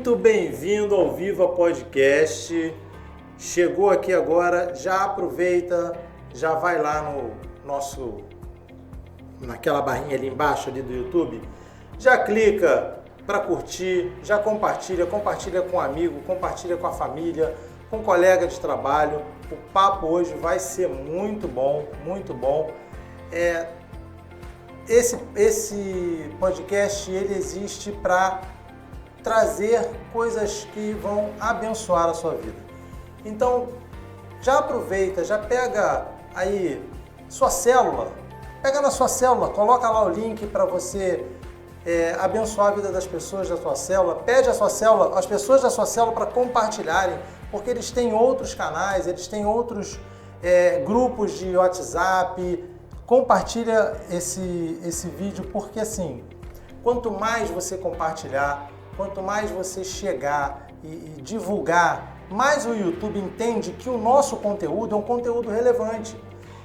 Muito bem-vindo ao Viva Podcast. Chegou aqui agora, já aproveita, já vai lá no naquela barrinha ali embaixo ali do YouTube, já clica para curtir, já compartilha com um amigo, compartilha com a família, com um colega de trabalho. O papo hoje vai ser muito bom, muito bom. Esse podcast ele existe para trazer coisas que vão abençoar a sua vida. Então, já aproveita, já pega aí sua célula, pega na sua célula, coloca lá o link para você abençoar a vida das pessoas da sua célula, pede as pessoas da sua célula para compartilharem, porque eles têm outros canais, eles têm outros grupos de WhatsApp. Compartilha esse vídeo, porque assim, quanto mais você compartilhar, quanto mais você chegar e divulgar, mais o YouTube entende que o nosso conteúdo é um conteúdo relevante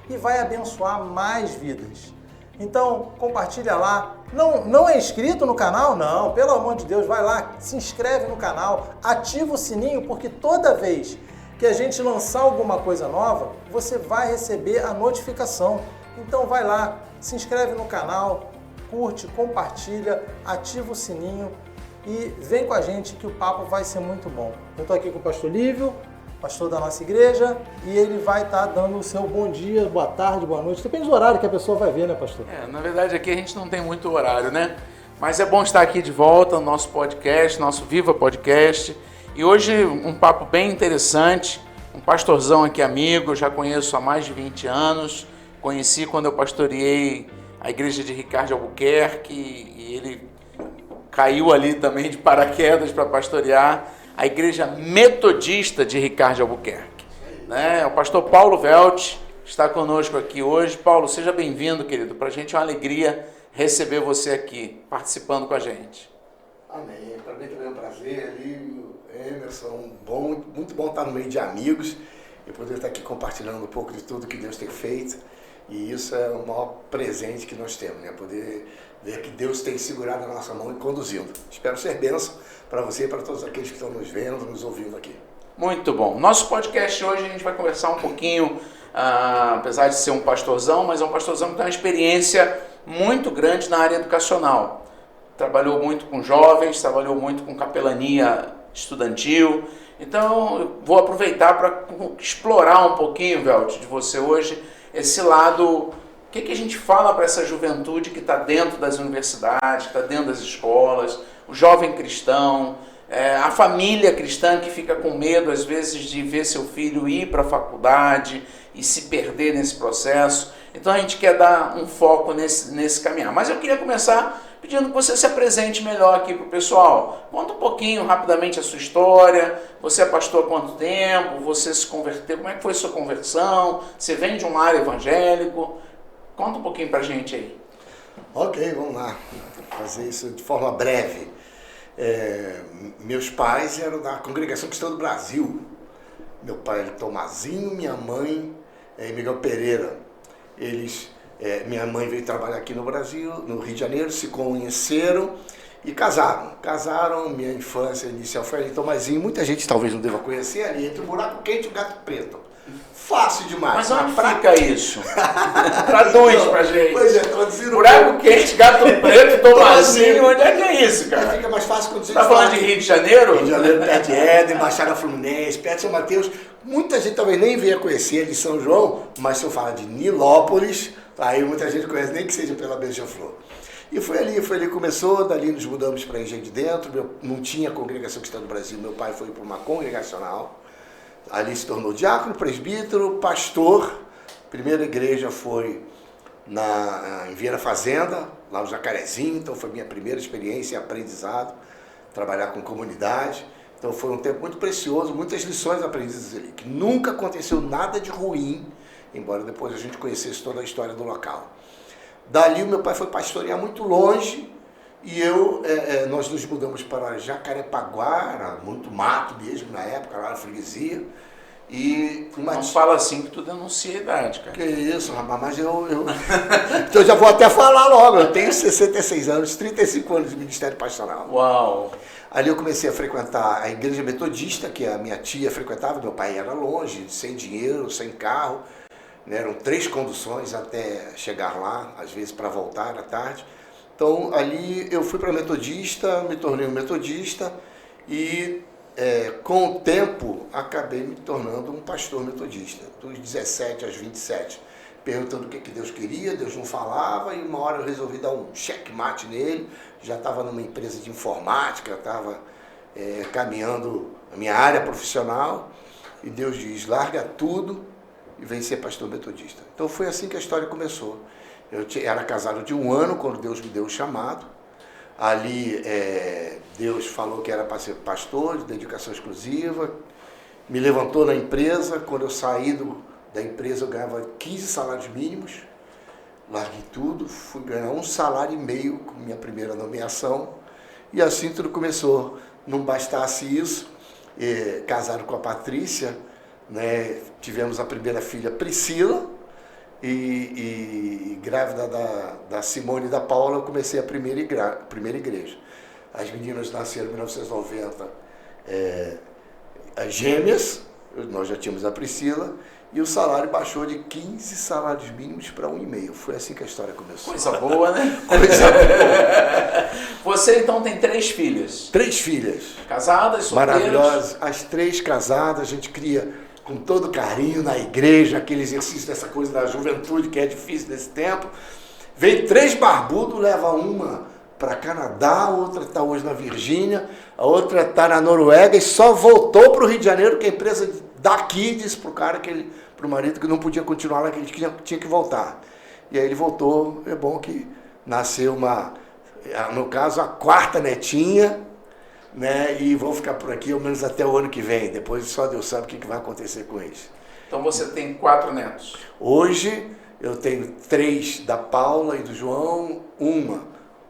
e vai abençoar mais vidas. Então, compartilha lá. Não é inscrito no canal? Não, pelo amor de Deus, vai lá, se inscreve no canal, ativa o sininho, porque toda vez que a gente lançar alguma coisa nova, você vai receber a notificação. Então vai lá, se inscreve no canal, curte, compartilha, ativa o sininho e vem com a gente que o papo vai ser muito bom. Eu estou aqui com o pastor Lívio, pastor da nossa igreja, e ele vai estar dando o seu bom dia, boa tarde, boa noite. Depende do horário que a pessoa vai ver, né, pastor? Na verdade aqui a gente não tem muito horário, né? Mas é bom estar aqui de volta no nosso podcast, nosso Viva Podcast. E hoje um papo bem interessante, um pastorzão aqui amigo, eu já conheço há mais de 20 anos. Conheci quando eu pastoreei a igreja de Ricardo de Albuquerque e ele caiu ali também de paraquedas para pastorear a igreja metodista de Ricardo de Albuquerque. Né? O pastor Paulo Velt está conosco aqui hoje. Paulo, seja bem-vindo, querido. Para a gente é uma alegria receber você aqui, participando com a gente. Amém. Para mim também é um prazer, Lívio, Emerson, muito bom estar no meio de amigos e poder estar aqui compartilhando um pouco de tudo que Deus tem feito. E isso é o maior presente que nós temos, né? Poder ver que Deus tem segurado a nossa mão e conduzindo. Espero ser bênção para você e para todos aqueles que estão nos vendo, nos ouvindo aqui. Muito bom. Nosso podcast hoje a gente vai conversar um pouquinho, apesar de ser um pastorzão, mas é um pastorzão que tem uma experiência muito grande na área educacional. Trabalhou muito com jovens, trabalhou muito com capelania estudantil. Então, eu vou aproveitar para explorar um pouquinho, Velt, de você hoje, esse lado, o que a gente fala para essa juventude que está dentro das universidades, que está dentro das escolas, o jovem cristão, a família cristã que fica com medo, às vezes, de ver seu filho ir para a faculdade e se perder nesse processo. Então, a gente quer dar um foco nesse caminhar. Mas eu queria começar pedindo que você se apresente melhor aqui para o pessoal. Conta um pouquinho, rapidamente, a sua história. Você é pastor há quanto tempo? Você se converteu? Como é que foi a sua conversão? Você vem de um lar evangélico? Conta um pouquinho para a gente aí. Ok, vamos lá. Fazer isso de forma breve. Meus pais eram da Congregação Cristã do Brasil. Meu pai era Tomazinho, minha mãe é Miguel Pereira. Minha mãe veio trabalhar aqui no Brasil, no Rio de Janeiro, se conheceram e casaram. Minha infância inicial foi ali em Tomazinho. Muita gente talvez não deva conhecer, ali entre o buraco quente e o gato preto. Fácil demais. Mas onde fica isso? Traduz pra gente. Pois é, traduzindo. Buraco quente, gato preto, Tomazinho, onde é que é isso, cara? Fica mais fácil quando você tá falando de Rio de Janeiro? Rio de Janeiro, perto de Éden, Baixada Fluminense, perto de São Mateus. Muita gente talvez nem venha conhecer de São João, mas se eu falar de Nilópolis, aí muita gente conhece, nem que seja pela Beija-Flor. E foi ali que começou, dali nos mudamos para Engenho de Dentro, não tinha Congregação Cristã do Brasil, meu pai foi para uma congregacional, ali se tornou diácono, presbítero, pastor. Primeira igreja foi em Vieira Fazenda, lá no Jacarezinho, então foi minha primeira experiência e aprendizado, trabalhar com comunidade. Então foi um tempo muito precioso, muitas lições aprendidas ali, que nunca aconteceu nada de ruim, embora depois a gente conhecesse toda a história do local. Dali o meu pai foi pastorear muito longe e nós nos mudamos para Jacarepaguá, era muito mato mesmo na época, lá na freguesia. Não fala assim que tu denuncia a idade, cara. Que isso, rapaz, mas eu então eu já vou até falar logo, eu tenho 66 anos, 35 anos de ministério pastoral. Uau! Ali eu comecei a frequentar a igreja metodista, que a minha tia frequentava, meu pai era longe, sem dinheiro, sem carro, né? Eram 3 conduções até chegar lá, às vezes para voltar à tarde. Então ali eu fui para metodista, me tornei um metodista e com o tempo acabei me tornando um pastor metodista, dos 17 aos 27. Perguntando o que Deus queria, Deus não falava, e uma hora eu resolvi dar um checkmate nele. Já estava numa empresa de informática, estava caminhando a minha área profissional, e Deus diz, larga tudo e vem ser pastor metodista. Então foi assim que a história começou. Eu era casado de 1 ano quando Deus me deu o chamado. Ali Deus falou que era para ser pastor, de dedicação exclusiva, me levantou na empresa. Quando eu saí da empresa eu ganhava 15 salários mínimos, larguei tudo, fui ganhar 1,5 salário com minha primeira nomeação, e assim tudo começou. Não bastasse isso, casado com a Patrícia, né, tivemos a primeira filha, Priscila, e grávida da Simone e da Paula, eu comecei a primeira igreja. As meninas nasceram em 1990, as gêmeas, nós já tínhamos a Priscila, e o salário baixou de 15 salários mínimos para 1,5. Foi assim que a história começou. Coisa boa, né? Coisa boa. Você então tem 3 filhas? 3 filhas. Casadas, solteiras? Maravilhosas. As 3 casadas, a gente cria com todo carinho na igreja, aquele exercício dessa coisa da juventude que é difícil nesse tempo. Vem 3 barbudos, leva uma para Canadá, a outra está hoje na Virgínia, a outra está na Noruega e só voltou para o Rio de Janeiro, que a empresa daqui disse para o cara, para o marido, que não podia continuar lá, que ele tinha que voltar. E aí ele voltou. É bom que nasceu no caso, a 4ª netinha, né? E vão ficar por aqui ao menos até o ano que vem. Depois só Deus sabe o que vai acontecer com eles. Então você tem 4 netos? Hoje eu tenho 3 da Paula e do João,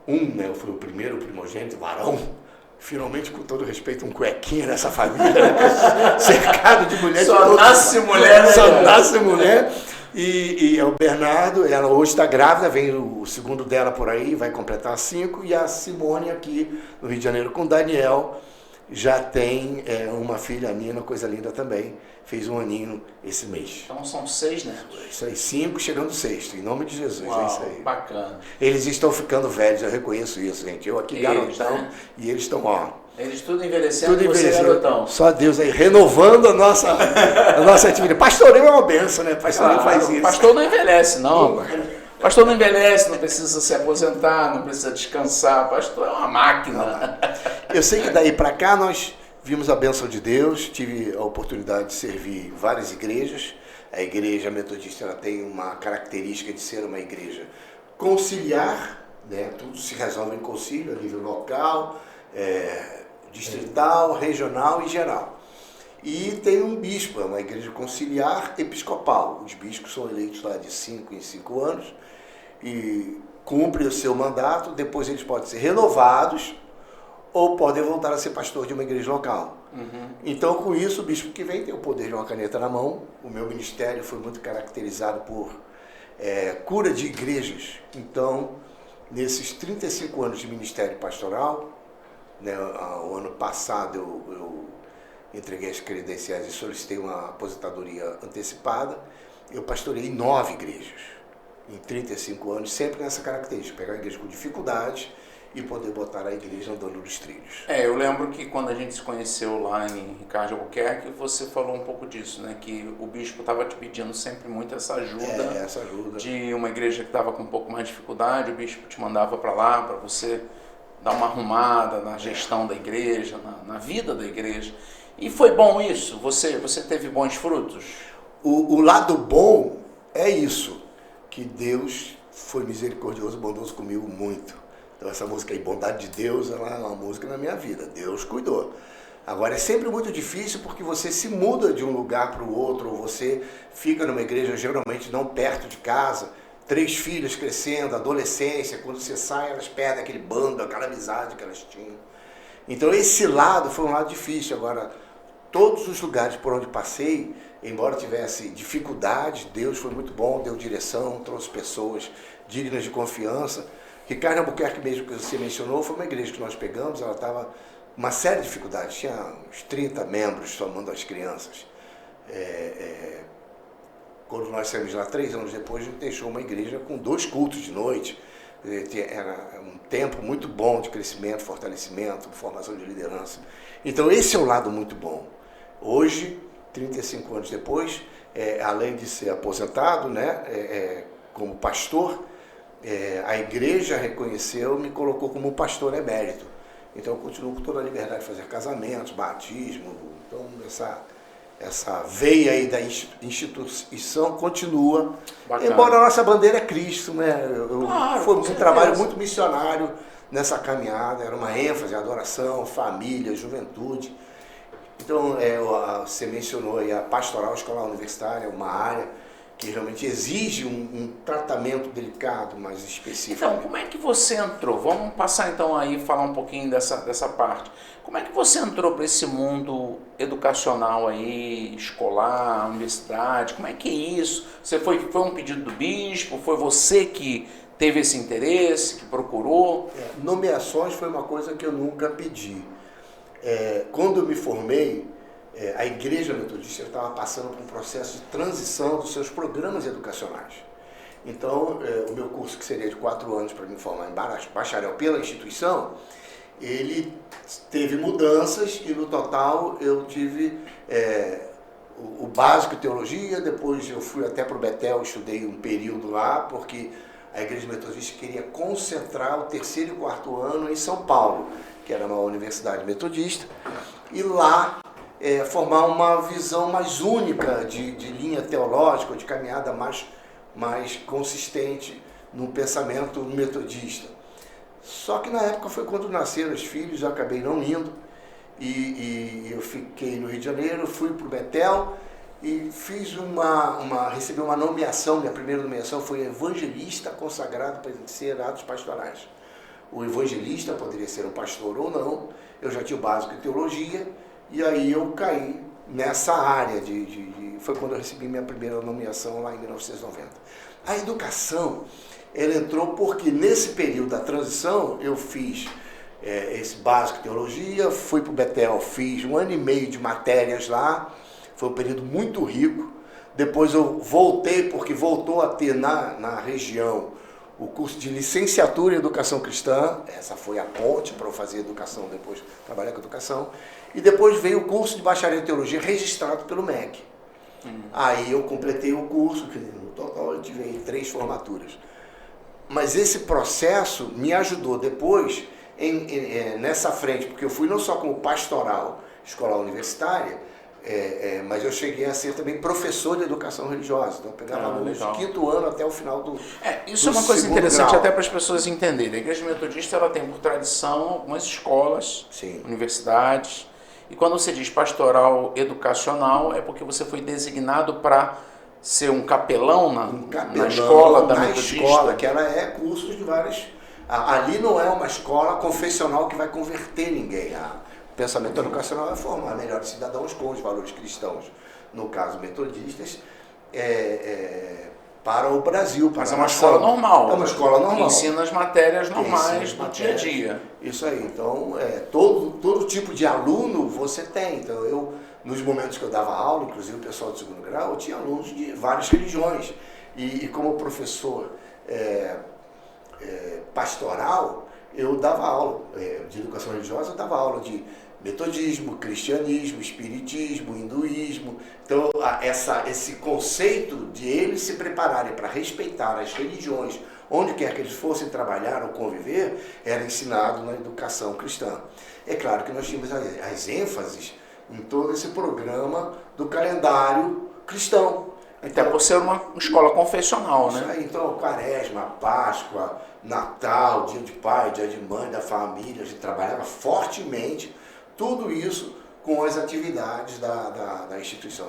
né? Eu fui o primeiro primogênito, varão. Finalmente, com todo respeito, um cuequinha nessa família, né? Cercado de mulher. Só nasce mulher, né? Só nasce mulher. E é o Bernardo, ela hoje está grávida, vem o segundo dela por aí, vai completar 5. E a Simone aqui no Rio de Janeiro com o Daniel, já tem uma filha, a Nina, coisa linda também. Fez 1 aninho esse mês. Então são 6 netos. Isso aí, 5 chegando 6º, em nome de Jesus. Uau, é isso aí. Bacana. Eles estão ficando velhos, eu reconheço isso, gente. Eu aqui garotão, né? E eles estão, Eles tudo envelhecendo, tudo e você garotão. Só Deus aí, renovando a nossa atividade. Pastoreio é uma benção, né? Pastoreio faz isso. Pastor não envelhece, não. Pastor não envelhece, não precisa se aposentar, não precisa descansar. Pastor é uma máquina. Eu sei que daí para cá nós vimos a bênção de Deus, tive a oportunidade de servir em várias igrejas. A igreja metodista ela tem uma característica de ser uma igreja conciliar, né? Tudo se resolve em concílio, a nível local, distrital, regional e geral. E tem um bispo, é uma igreja conciliar episcopal. Os bispos são eleitos lá de 5 em 5 anos e cumprem o seu mandato, depois eles podem ser renovados ou podem voltar a ser pastor de uma igreja local. Então, com isso, o bispo que vem tem o poder de uma caneta na mão. O meu ministério foi muito caracterizado por cura de igrejas. Então, nesses 35 anos de ministério pastoral, né, o ano passado eu entreguei as credenciais e solicitei uma aposentadoria antecipada. Eu pastorei 9 igrejas em 35 anos, sempre nessa característica, pegar a igreja com dificuldades e poder botar a igreja andando nos trilhos. Eu lembro que quando a gente se conheceu lá em Ricardo Albuquerque, você falou um pouco disso, né? Que o bispo estava te pedindo sempre muito essa ajuda, de uma igreja que estava com um pouco mais de dificuldade, o bispo te mandava para lá, para você dar uma arrumada na gestão da igreja, na vida da igreja. E foi bom isso? Você teve bons frutos? O lado bom é isso, que Deus foi misericordioso, bondoso comigo muito. Então essa música aí, Bondade de Deus, ela é uma música na minha vida. Deus cuidou. Agora é sempre muito difícil porque você se muda de um lugar para o outro, ou você fica numa igreja geralmente não perto de casa, 3 filhas crescendo, adolescência, quando você sai elas perdem aquele bando, aquela amizade que elas tinham. Então esse lado foi um lado difícil. Agora, todos os lugares por onde passei, embora tivesse dificuldades, Deus foi muito bom, deu direção, trouxe pessoas dignas de confiança. Ricardo Albuquerque mesmo, que você mencionou, foi uma igreja que nós pegamos, ela estava uma série de dificuldades. Tinha uns 30 membros, somando as crianças. Quando nós saímos lá 3 anos depois, a gente deixou uma igreja com 2 cultos de noite. Era um tempo muito bom de crescimento, fortalecimento, formação de liderança. Então esse é um lado muito bom. Hoje, 35 anos depois, além de ser aposentado, né, como pastor, a igreja reconheceu, me colocou como pastor emérito. Então eu continuo com toda a liberdade de fazer casamentos, batismo. Então essa veia aí da instituição continua. Bacana. Embora a nossa bandeira é Cristo, né? Foi um trabalho muito missionário nessa caminhada, era uma ênfase, adoração, família, juventude. Então, você mencionou aí a pastoral escolar universitária, uma área que realmente exige um tratamento delicado, mais específico. Então, como é que você entrou? Vamos passar então aí, falar um pouquinho dessa parte. Como é que você entrou para esse mundo educacional aí, escolar, universidade? Como é que é isso? Foi um pedido do bispo? Foi você que teve esse interesse, que procurou? Nomeações foi uma coisa que eu nunca pedi. Quando eu me formei, a Igreja Metodista estava passando por um processo de transição dos seus programas educacionais. Então, o meu curso, que seria de 4 anos para me formar em bacharel pela instituição, ele teve mudanças e no total eu tive o básico de teologia, depois eu fui até para o Betel, estudei um período lá, porque a Igreja Metodista queria concentrar o 3º e 4º ano em São Paulo, que era uma universidade metodista, e lá formar uma visão mais única de linha teológica, de caminhada mais consistente no pensamento metodista. Só que na época foi quando nasceram os filhos, eu acabei não indo, e eu fiquei no Rio de Janeiro, fui para o Betel e recebi uma nomeação. Minha primeira nomeação foi evangelista consagrado para exercer atos pastorais. O evangelista poderia ser um pastor ou não, eu já tinha o básico de teologia, e aí eu caí nessa área foi quando eu recebi minha primeira nomeação lá em 1990. A educação, ela entrou porque nesse período da transição eu fiz esse básico de teologia, fui para o Betel, fiz 1 ano e meio de matérias lá, foi um período muito rico. Depois eu voltei, porque voltou a ter na região o curso de licenciatura em educação cristã. Essa foi a ponte para eu fazer educação, depois trabalhar com educação. E depois veio o curso de bacharel em teologia registrado pelo MEC. Aí eu completei o curso, no total eu tive 3 formaturas. Mas esse processo me ajudou depois nessa frente, porque eu fui não só como pastoral escolar universitária, mas eu cheguei a ser também professor de educação religiosa. Então eu pegava alunos do 5º ano até o final do isso é uma coisa interessante até para as pessoas entenderem. A Igreja Metodista ela tem por tradição algumas escolas, sim, universidades, e quando você diz pastoral educacional é porque você foi designado para ser um capelão na escola da Metodista. Na escola, que ela é cursos de vários... Ali não é uma escola confessional que vai converter ninguém. O pensamento educacional é formar melhores cidadãos com os valores cristãos, no caso metodistas, para o Brasil. Mas é uma escola normal. É uma escola normal. Que ensina as matérias normais do dia a dia. Isso aí. Então, todo tipo de aluno você tem. Então, nos momentos que eu dava aula, inclusive o pessoal do 2º grau, eu tinha alunos de várias religiões. E como professor pastoral, eu dava aula de educação religiosa, eu dava aula de metodismo, cristianismo, espiritismo, hinduísmo. Então, esse conceito de eles se prepararem para respeitar as religiões, onde quer que eles fossem trabalhar ou conviver, era ensinado na educação cristã. É claro que nós tínhamos as ênfases em todo esse programa do calendário cristão. Até por ser uma escola confessional, né? Então, Quaresma, Páscoa, Natal, Dia de Pai, Dia de Mãe, da família, a gente trabalhava fortemente tudo isso com as atividades da instituição.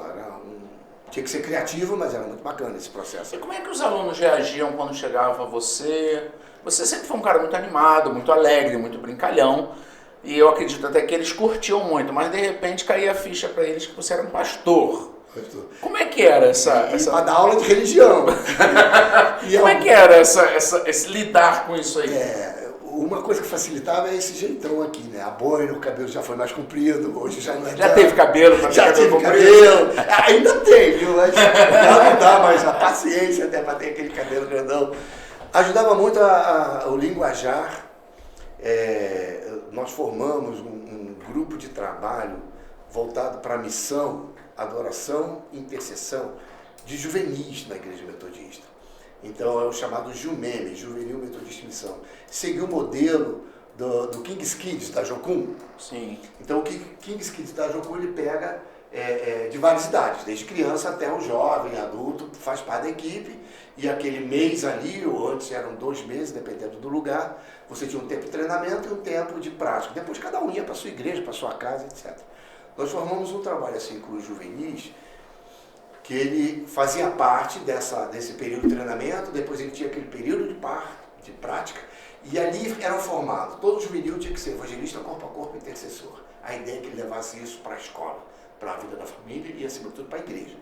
Tinha que ser criativo, mas era muito bacana esse processo. E como é que os alunos reagiam quando chegava você? Você sempre foi um cara muito animado, muito alegre, muito brincalhão. E eu acredito até que eles curtiam muito, mas de repente caía a ficha para eles que você era um pastor. Como é que era Para dar aula de religião. Como é que era esse lidar com isso aí? O uma coisa que facilitava é esse jeitão aqui, né? A boina, o cabelo já foi mais comprido, hoje já não é Já teve cabelo, mas já cabelo tive comprido. cabelo. Ainda tem, viu? Mas já não dá mais a paciência até para ter aquele cabelo grandão. Ajudava muito o linguajar. Nós formamos um grupo de trabalho voltado para a missão, adoração e intercessão de juvenis na Igreja Metodista. Então é o chamado JUMEME, Juvenil Metodista em Missão. Seguiu o modelo do King's Kids, da Jocum. Sim. Então o King's Kids da Jocum, ele pega de várias idades, desde criança até o jovem, adulto, faz parte da equipe. E aquele mês ali, ou antes eram 2 meses, dependendo do lugar, você tinha um tempo de treinamento e um tempo de prática. Depois cada um ia para sua igreja, para sua casa, etc. Nós formamos um trabalho assim com os juvenis, que ele fazia parte desse período de treinamento, depois ele tinha aquele período de prática, e ali eram formados, todo juvenil tinha que ser evangelista corpo a corpo, intercessor. A ideia é que ele levasse isso para a escola, para a vida da família e, acima de tudo, para a igreja.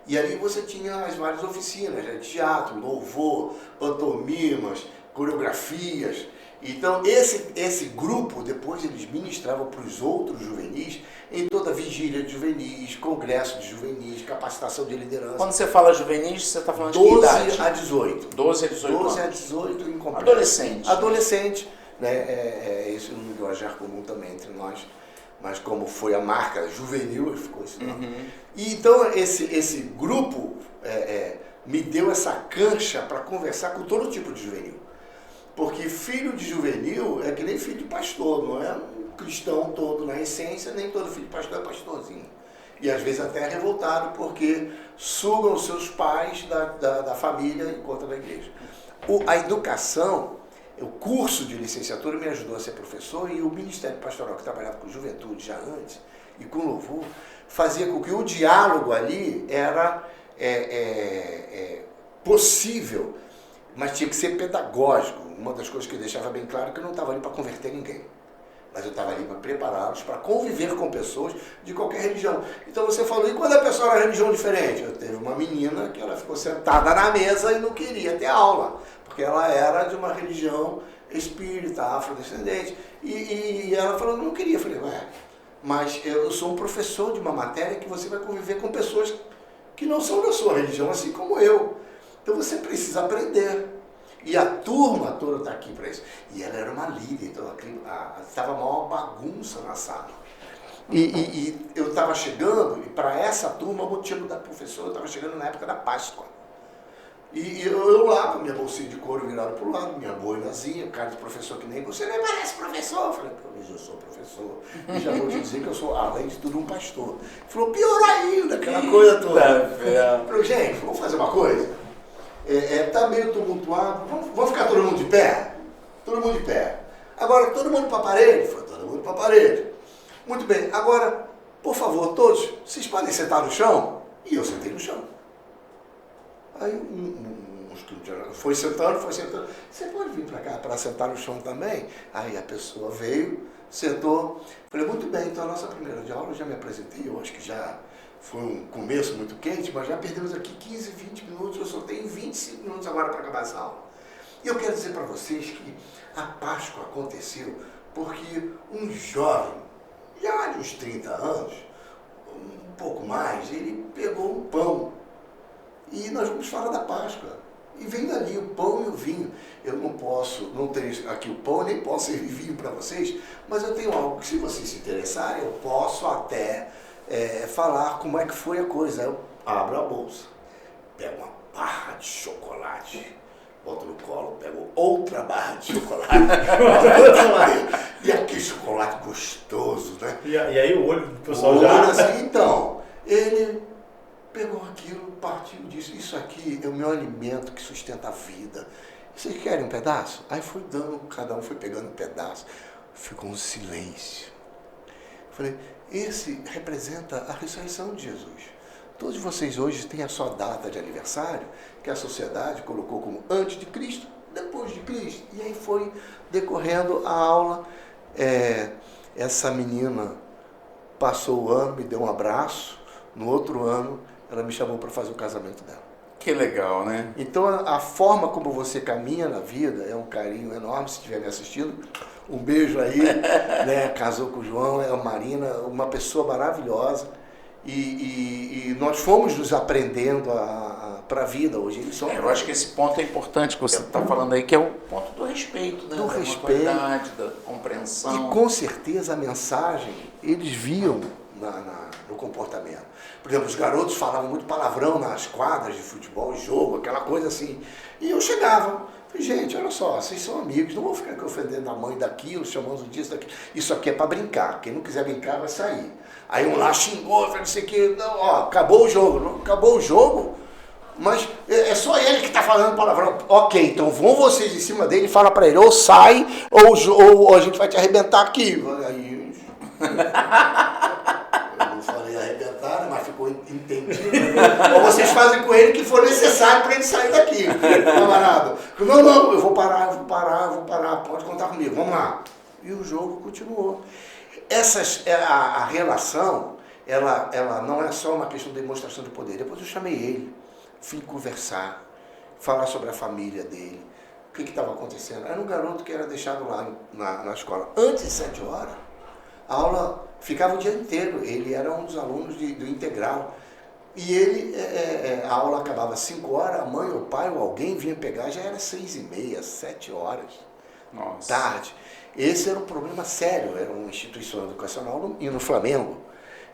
E ali você tinha as várias oficinas, né? Teatro, louvor, pantomimas, coreografias. Então esse grupo, depois eles ministravam para os outros juvenis em toda vigília de juvenis, congresso de juvenis, capacitação de liderança. Quando você fala juvenis, você está falando de que 12 idade? a 18. 12 a 18 12 a anos. 18 em completo. Adolescente. Adolescente, né? Esse é um linguajar comum também entre nós. Mas como foi a marca juvenil, ficou esse nome. E então esse grupo me deu essa cancha para conversar com todo tipo de juvenil. Porque filho de juvenil é que nem filho de pastor, não é um cristão todo na essência, nem todo filho de pastor é pastorzinho. E às vezes até revoltado porque sugam os seus pais da família e contra da igreja. A educação, o curso de licenciatura me ajudou a ser professor, e o Ministério Pastoral, que trabalhava com juventude já antes e com louvor, fazia com que o diálogo ali era possível, mas tinha que ser pedagógico. Uma das coisas que eu deixava bem claro é que eu não estava ali para converter ninguém, mas eu estava ali para prepará-los para conviver com pessoas de qualquer religião. Então você falou, e quando a pessoa era religião diferente? Eu teve uma menina que ela ficou sentada na mesa e não queria ter aula, porque ela era de uma religião espírita, afrodescendente, e ela falou, não queria. Eu falei, mas eu sou um professor de uma matéria que você vai conviver com pessoas que não são da sua religião, assim como eu. Então você precisa aprender. E a turma toda está aqui para isso. E ela era uma líder, então estava a maior bagunça na sala. E eu estava chegando, e para essa turma, o motivo da professora, eu estava chegando na época da Páscoa. E eu lá, com minha bolsinha de couro virada para o lado, minha boinazinha, o cara de professor que nem você, nem parece professor. Eu falei, mas eu sou professor. E já vou te dizer que eu sou, além de tudo, um pastor. Ele falou, pior ainda, aquela coisa toda. Eu falei, gente, vamos fazer uma coisa? Tá meio tumultuado, vamos ficar todo mundo de pé? Todo mundo de pé. Agora, todo mundo para a parede? Foi todo mundo para a parede. Muito bem, agora, por favor, todos, vocês podem sentar no chão? E eu sentei no chão. Aí foi sentando. Você pode vir para cá para sentar no chão também? Aí a pessoa veio, sentou. Falei, muito bem, então a nossa primeira de aula eu já me apresentei, eu acho que já foi um começo muito quente, mas já perdemos aqui 15, 20 minutos, eu só tenho 25 minutos agora para acabar essa aula. E eu quero dizer para vocês que a Páscoa aconteceu porque um jovem, já de uns 30 anos, um pouco mais, ele pegou um pão. E nós vamos falar da Páscoa. E vem dali o pão e o vinho. Eu não tenho aqui o pão, nem posso servir vinho para vocês, mas eu tenho algo que, se vocês se interessarem, eu posso até falar como é que foi a coisa. Eu abro a bolsa, pego uma barra de chocolate, boto no colo, pego outra barra de chocolate, e aquele chocolate gostoso, né? E aí o olho do pessoal já... Assim, então, ele pegou aquilo, partiu e disse, isso aqui é o meu alimento que sustenta a vida. Vocês querem um pedaço? Aí foi dando, cada um foi pegando um pedaço. Ficou um silêncio. Falei, esse representa a ressurreição de Jesus. Todos vocês hoje têm a sua data de aniversário, que a sociedade colocou como antes de Cristo, depois de Cristo. E aí foi decorrendo a aula. Essa menina passou o ano, me deu um abraço. No outro ano, ela me chamou para fazer o casamento dela. Que legal, né? Então a forma como você caminha na vida é um carinho enorme. Se estiver me assistindo, um beijo aí, né? Casou com o João, é a Marina, uma pessoa maravilhosa. E nós fomos nos aprendendo para a vida hoje. Eles são Eu acho que esse ponto é importante que você está falando aí, que é o ponto do respeito, né? Do Da respeito. maturidade, da compreensão. E com certeza a mensagem eles viam no comportamento. Por exemplo, os garotos falavam muito palavrão nas quadras de futebol, jogo, aquela coisa assim. E eu chegava, falei, gente, olha só, vocês são amigos, não vou ficar aqui ofendendo a mãe daquilo, chamando disso, daquilo. Isso aqui é para brincar, quem não quiser brincar vai sair. Aí um lá xingou, falei, não sei o que, não, ó, acabou o jogo. Não acabou o jogo, mas é só ele que está falando palavrão. Ok, então vão vocês em cima dele e fala para ele, ou sai, ou a gente vai te arrebentar aqui. Aí, eu não falei arrebentar, mas ficou entendido. Ou vocês fazem com ele o que for necessário para ele sair daqui, camarada. Não, eu vou parar, pode contar comigo, vamos lá. E o jogo continuou. A relação, ela não é só uma questão de demonstração de poder. Depois eu chamei ele, fui conversar, falar sobre a família dele, o que estava acontecendo. Era um garoto que era deixado lá na escola. Antes de 7 horas, a aula ficava o dia inteiro. Ele era um dos alunos do integral. E ele, a aula acabava às 5 horas, a mãe, o pai ou alguém vinha pegar, já era 6h30, 7 horas. Nossa. Tarde. Esse era um problema sério, era uma instituição educacional e no Flamengo.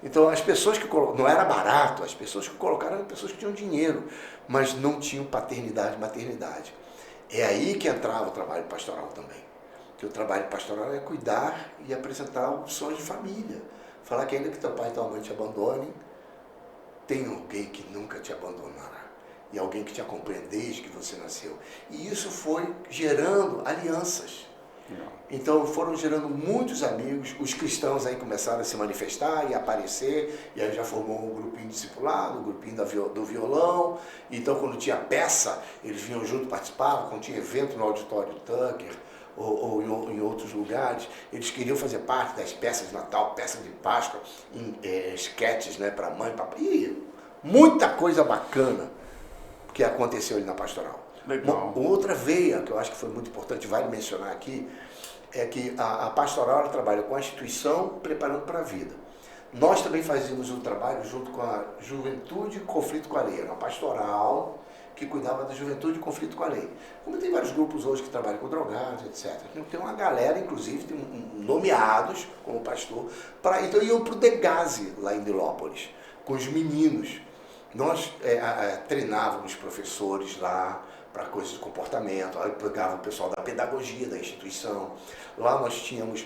Então as pessoas que colocaram, não era barato, as pessoas que colocaram eram pessoas que tinham dinheiro, mas não tinham paternidade e maternidade. É aí que entrava o trabalho pastoral também. Porque o trabalho pastoral é cuidar e apresentar opções de família. Falar que ainda que teu pai e tua mãe te abandonem, tem alguém que nunca te abandonará. E alguém que te acompreende desde que você nasceu. E isso foi gerando alianças. Então foram gerando muitos amigos, os cristãos aí começaram a se manifestar e aparecer, e aí já formou um grupinho discipulado, um grupinho do violão. Então quando tinha peça, eles vinham junto, participavam, quando tinha evento no auditório Tucker ou em outros lugares, eles queriam fazer parte das peças de Natal, peças de Páscoa, esquetes, né, para mãe, papai, e muita coisa bacana que aconteceu ali na pastoral. Legal. Uma outra veia, que eu acho que foi muito importante, vale mencionar aqui, é que a pastoral ela trabalha com a instituição preparando para a vida. Nós também fazíamos um trabalho junto com a Juventude Conflito com a Lei, uma pastoral que cuidava da juventude e conflito com a lei. Como tem vários grupos hoje que trabalham com drogados, etc. Tem uma galera, inclusive, tem nomeados como pastor, então iam para o Degase, lá em Nilópolis, com os meninos. Nós treinávamos professores lá para coisas de comportamento, aí pegava o pessoal da pedagogia da instituição. Lá nós tínhamos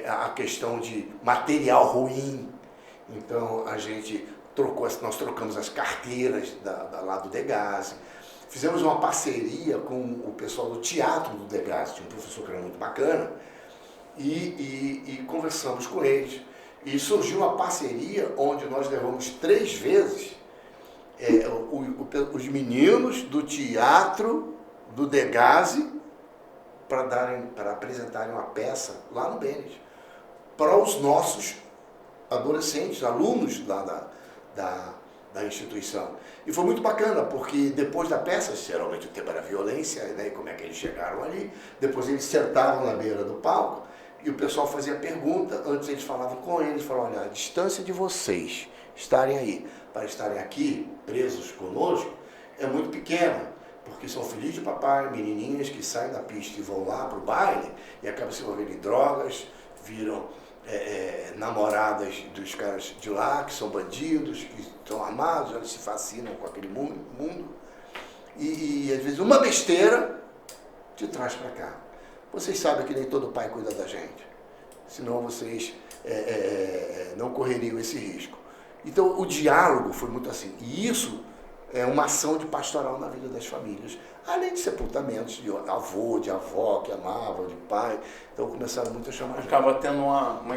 a questão de material ruim, então nós trocamos as carteiras lá do Degase. Fizemos uma parceria com o pessoal do teatro do Degase, tinha um professor que era muito bacana, e conversamos com eles. E surgiu uma parceria onde nós levamos 3 vezes os meninos do teatro do Degase para apresentarem uma peça lá no Benes, para os nossos adolescentes, alunos lá da instituição. E foi muito bacana, porque depois da peça, geralmente o tema era violência, né, e como é que eles chegaram ali, depois eles sentavam na beira do palco e o pessoal fazia pergunta, antes eles falavam com eles, falavam, olha, a distância de vocês estarem aí, para estarem aqui, presos conosco, é muito pequena, porque são filhos de papai, menininhas que saem da pista e vão lá para o baile e acabam se envolvendo em drogas, viram namoradas dos caras de lá, que são bandidos, que estão armados, eles se fascinam com aquele mundo. E às vezes uma besteira te traz para cá. Vocês sabem que nem todo pai cuida da gente, senão vocês não correriam esse risco. Então o diálogo foi muito assim, e isso é uma ação de pastoral na vida das famílias, além de sepultamentos de avô, de avó que amava, de pai, então começaram muito a chamar. Acaba tendo uma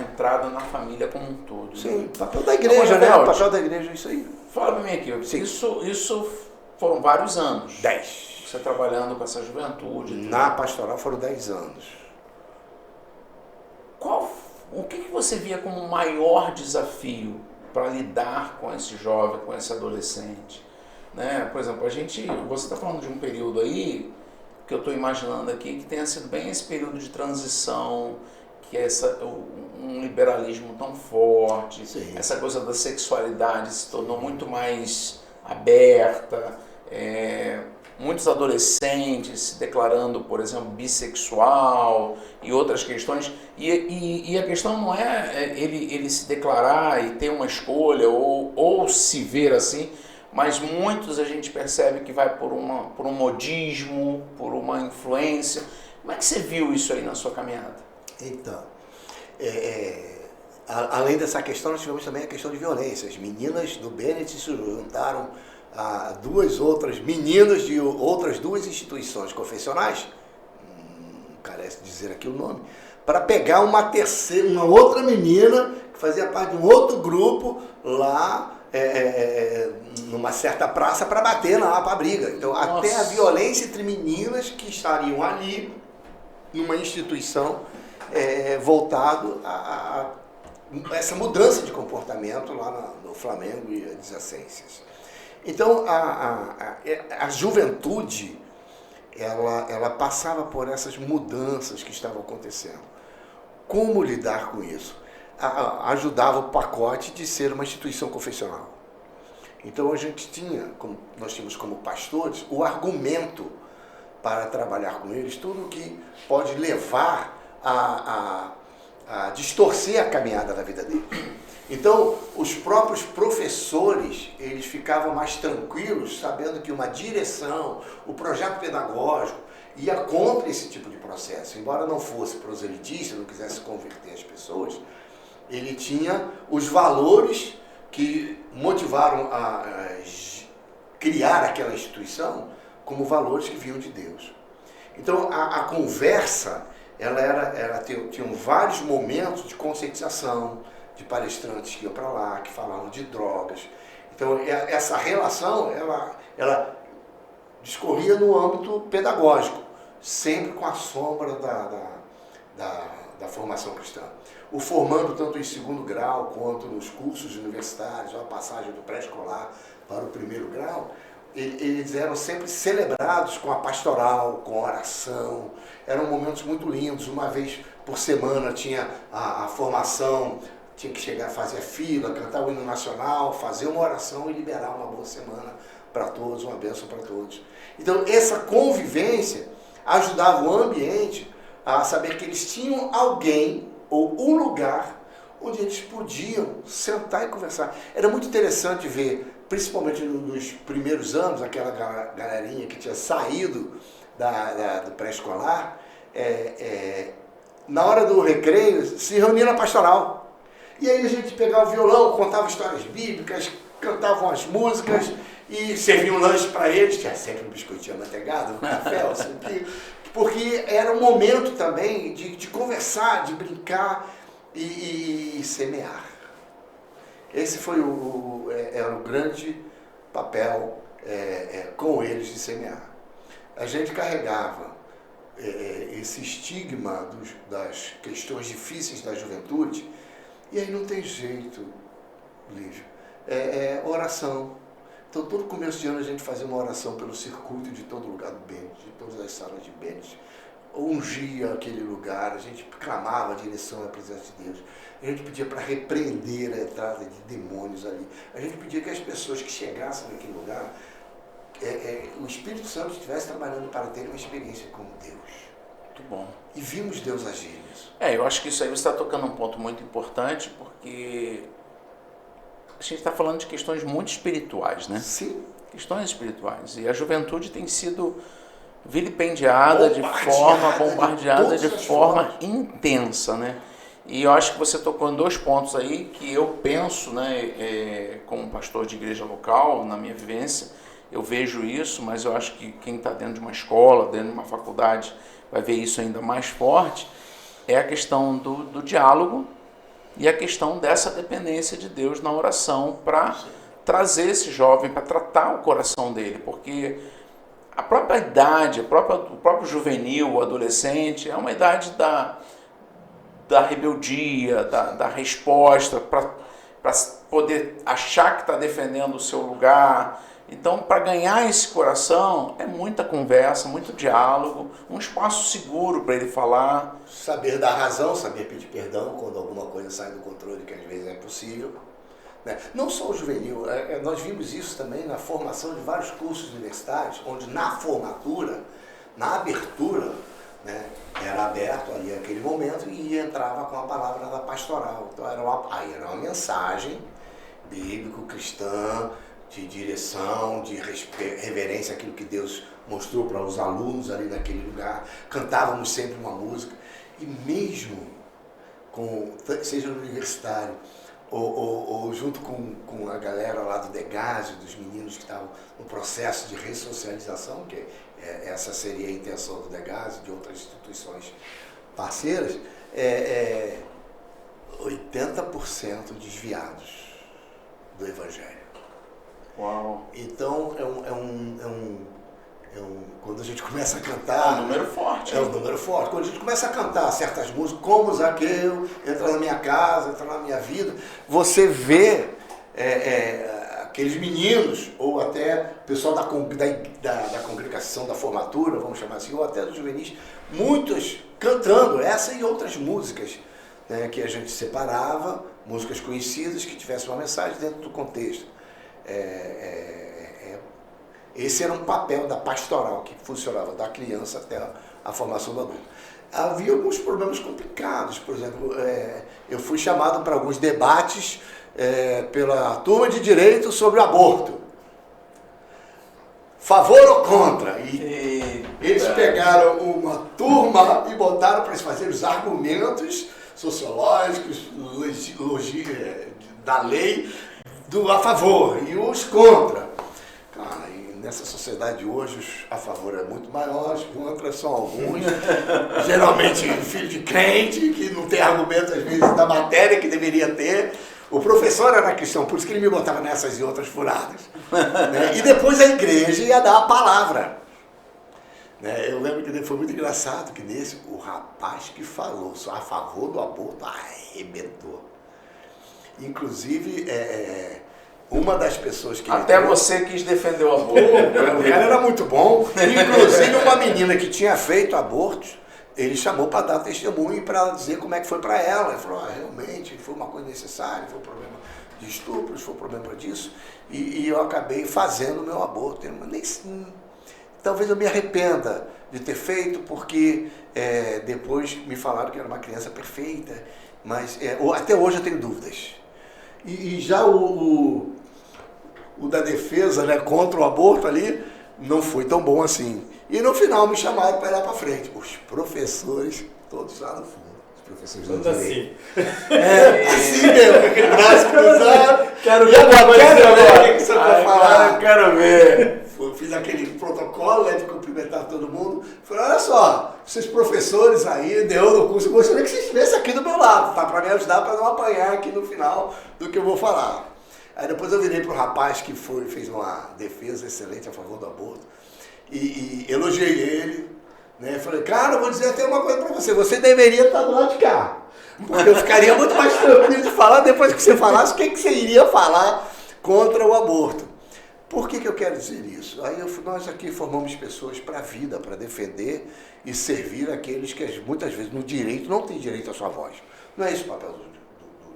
entrada na família como um todo. Sim, né? papel da igreja, né? O papel da igreja é isso aí. Fala para mim aqui, isso foram vários anos. 10. Você trabalhando com essa juventude. Na pastoral foram 10 anos. O que você via como o maior desafio para lidar com esse jovem, com esse adolescente? né? Por exemplo, você está falando de um período aí, que eu estou imaginando aqui, que tenha sido bem esse período de transição, que é um liberalismo tão forte, Sim. essa coisa da sexualidade se tornou muito mais aberta, muitos adolescentes se declarando, por exemplo, bissexual e outras questões, e a questão não é ele se declarar e ter uma escolha ou se ver assim, mas muitos a gente percebe que vai por um modismo, por uma influência. Como é que você viu isso aí na sua caminhada? Então, além dessa questão, nós tivemos também a questão de violência. As meninas do Bennett se juntaram a duas outras meninas de outras duas instituições confessionais, carece de dizer aqui o nome, para pegar uma outra menina que fazia parte de um outro grupo lá, numa certa praça, para bater lá, para a briga. Então, Nossa. até a violência entre meninas que estariam ali, numa instituição voltado a essa mudança de comportamento lá no Flamengo e adjacências. Então, a juventude, ela passava por essas mudanças que estavam acontecendo. Como lidar com isso? Ajudava o pacote de ser uma instituição confessional. Então, nós tínhamos como pastores o argumento para trabalhar com eles, tudo que pode levar a distorcer a caminhada da vida deles. Então, os próprios professores, eles ficavam mais tranquilos, sabendo que uma direção, o projeto pedagógico, ia contra esse tipo de processo. Embora não fosse proselitista, não quisesse converter as pessoas, ele tinha os valores que motivaram a criar aquela instituição como valores que vinham de Deus. Então, a conversa, tinham vários momentos de conscientização, de palestrantes que iam para lá, que falavam de drogas. Então, essa relação, ela discorria no âmbito pedagógico, sempre com a sombra da formação cristã. O formando tanto em segundo grau, quanto nos cursos universitários, a passagem do pré-escolar para o primeiro grau, eles eram sempre celebrados com a pastoral, com a oração. Eram momentos muito lindos. Uma vez por semana tinha a formação, tinha que chegar, fazer fila, cantar o hino nacional, fazer uma oração e liberar uma boa semana para todos, uma bênção para todos. Então, essa convivência ajudava o ambiente a saber que eles tinham alguém ou um lugar onde eles podiam sentar e conversar. Era muito interessante ver, principalmente nos primeiros anos, aquela galerinha que tinha saído do pré-escolar, na hora do recreio, se reunia na pastoral. E aí a gente pegava o violão, contava histórias bíblicas, cantavam as músicas e servia um lanche para eles, tinha sempre um biscoitinho amanteigado, um café, porque era um momento também de conversar, de brincar e semear. Esse foi era o grande papel com eles de semear. A gente carregava esse estigma das questões difíceis da juventude, e aí não tem jeito, Lívio. Oração. Então, todo começo de ano a gente fazia uma oração pelo circuito de todo lugar do Bennett, de todas as salas de Bennett. Ungia aquele lugar, a gente clamava a direção à presença de Deus. A gente pedia para repreender a entrada de demônios ali. A gente pedia que as pessoas que chegassem naquele lugar, o Espírito Santo estivesse trabalhando para ter uma experiência com Deus. Muito bom. E vimos Deus agir nisso. Eu acho que isso aí você está tocando um ponto muito importante, porque a gente está falando de questões muito espirituais, né? Sim. Questões espirituais. E a juventude tem sido vilipendiada bombardeada de forma intensa, né? E eu acho que você tocou em dois pontos aí que eu penso, né, como pastor de igreja local, na minha vivência, eu vejo isso, mas eu acho que quem está dentro de uma escola, dentro de uma faculdade, vai ver isso ainda mais forte, é a questão do diálogo e a questão dessa dependência de Deus na oração para trazer esse jovem, para tratar o coração dele, porque a própria idade, o próprio juvenil, o adolescente, é uma idade da rebeldia, da resposta, para poder achar que está defendendo o seu lugar Então, para ganhar esse coração, é muita conversa, muito diálogo, um espaço seguro para ele falar. Saber dar razão, saber pedir perdão quando alguma coisa sai do controle, que às vezes é possível. Né? Não só o juvenil, nós vimos isso também na formação de vários cursos universitários, onde na formatura, na abertura, né, era aberto ali aquele momento e entrava com a palavra da pastoral. Então era uma mensagem bíblico-cristã, de direção, de reverência àquilo que Deus mostrou para os alunos ali naquele lugar. Cantávamos sempre uma música. E mesmo, seja no universitário, ou junto com a galera lá do Degásio, dos meninos que estavam no processo de ressocialização, que essa seria a intenção do Degásio e de outras instituições parceiras, 80% desviados do Evangelho. Uau. Então, quando a gente começa a cantar... É um número forte. É um número forte. Quando a gente começa a cantar certas músicas, como Zaqueu, entra na minha casa, entra na minha vida, você vê aqueles meninos, ou até o pessoal da congregação, da formatura, vamos chamar assim, ou até dos juvenis, muitos cantando essa e outras músicas, né, que a gente separava, músicas conhecidas que tivessem uma mensagem dentro do contexto. Esse era um papel da pastoral que funcionava da criança até a formação do adulto. Havia alguns problemas complicados, por exemplo, eu fui chamado para alguns debates pela turma de direito sobre o aborto. Favor ou contra? E eles pegaram uma turma e botaram para fazer os argumentos sociológicos, da lei, a favor e os contra. Cara, e nessa sociedade hoje, os a favor é muito maior, os contra são alguns, geralmente filho de crente, que não tem argumento às vezes da matéria que deveria ter. O professor era cristão, por isso que ele me botava nessas e outras furadas. Né? E depois a igreja ia dar a palavra. Né? Eu lembro que foi muito engraçado que o rapaz que falou só a favor do aborto arrebentou. Inclusive, uma das pessoas que... Até você quis defender o aborto. O cara era muito bom. Inclusive, uma menina que tinha feito aborto, ele chamou para dar testemunho e para dizer como é que foi para ela. Ele falou, realmente, foi uma coisa necessária, foi um problema de estupros, foi um problema disso. E eu acabei fazendo o meu aborto. Talvez eu me arrependa de ter feito, porque depois me falaram que era uma criança perfeita, mas até hoje eu tenho dúvidas. E já o da defesa, né, contra o aborto ali, não foi tão bom assim. E no final me chamaram para ir lá para frente. Os professores, todos lá no fundo. Os professores tudo da assim. Assim mesmo, aquele braço cruzado. Quero ver o que você vai falar. Quero ver. Eu fiz aquele protocolo, né, de cumprimentar todo mundo. Falei, olha só, vocês professores aí, deu no curso, eu gostaria que vocês estivessem aqui do meu lado, tá? Para me ajudar, para não apanhar aqui no final do que eu vou falar. Aí depois eu virei para o rapaz que fez uma defesa excelente a favor do aborto e elogiei ele, né? Falei, cara, eu vou dizer até uma coisa para você, você deveria estar do lado de cá, porque eu ficaria muito mais tranquilo de falar depois que você falasse o que você iria falar contra o aborto. Por que eu quero dizer isso? Aí nós aqui formamos pessoas para a vida, para defender e servir aqueles que muitas vezes no direito não têm direito à sua voz. Não é esse o papel do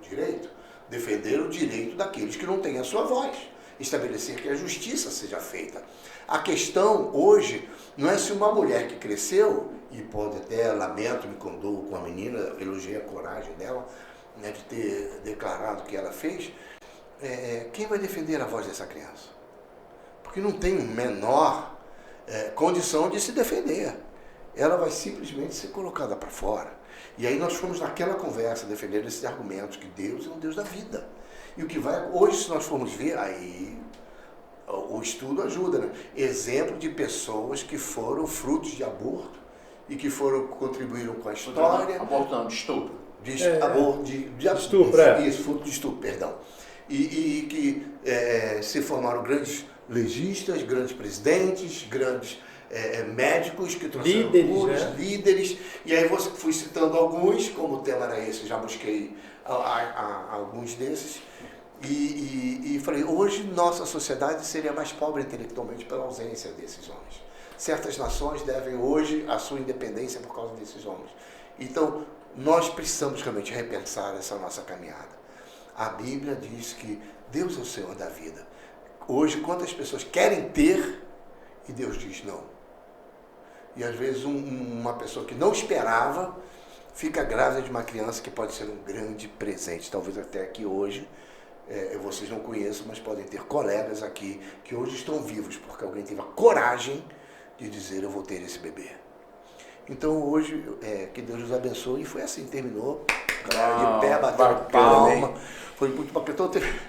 direito? Defender o direito daqueles que não têm a sua voz. Estabelecer que a justiça seja feita. A questão hoje não é se uma mulher que cresceu, e pode até, lamento, me condoo com a menina, elogiei a coragem dela, né, de ter declarado o que ela fez, quem vai defender a voz dessa criança? Porque não tem menor condição de se defender. Ela vai simplesmente ser colocada para fora. E aí nós fomos naquela conversa defendendo esses argumentos, que Deus é um Deus da vida. E o que vai... Hoje, se nós formos ver, aí o estudo ajuda, né? Exemplo de pessoas que foram frutos de aborto e que contribuíram com a história... Aborto não, de estupro. De estupro, Isso, fruto de estupro, perdão. E que se formaram grandes legistas, grandes presidentes, grandes médicos que trouxeram líderes. E aí você fui citando alguns, como o tema era esse, já busquei alguns desses. E falei, hoje nossa sociedade seria mais pobre intelectualmente pela ausência desses homens. Certas nações devem hoje a sua independência por causa desses homens. Então, nós precisamos realmente repensar essa nossa caminhada. A Bíblia diz que Deus é o Senhor da vida. Hoje, quantas pessoas querem ter e Deus diz não? E às vezes uma pessoa que não esperava fica grávida de uma criança que pode ser um grande presente. Talvez até aqui hoje, vocês não conheçam, mas podem ter colegas aqui que hoje estão vivos porque alguém teve a coragem de dizer, eu vou ter esse bebê. Então hoje, que Deus nos abençoe, e foi assim, terminou, galera de pé, batendo palma, foi muito bacana. Então teve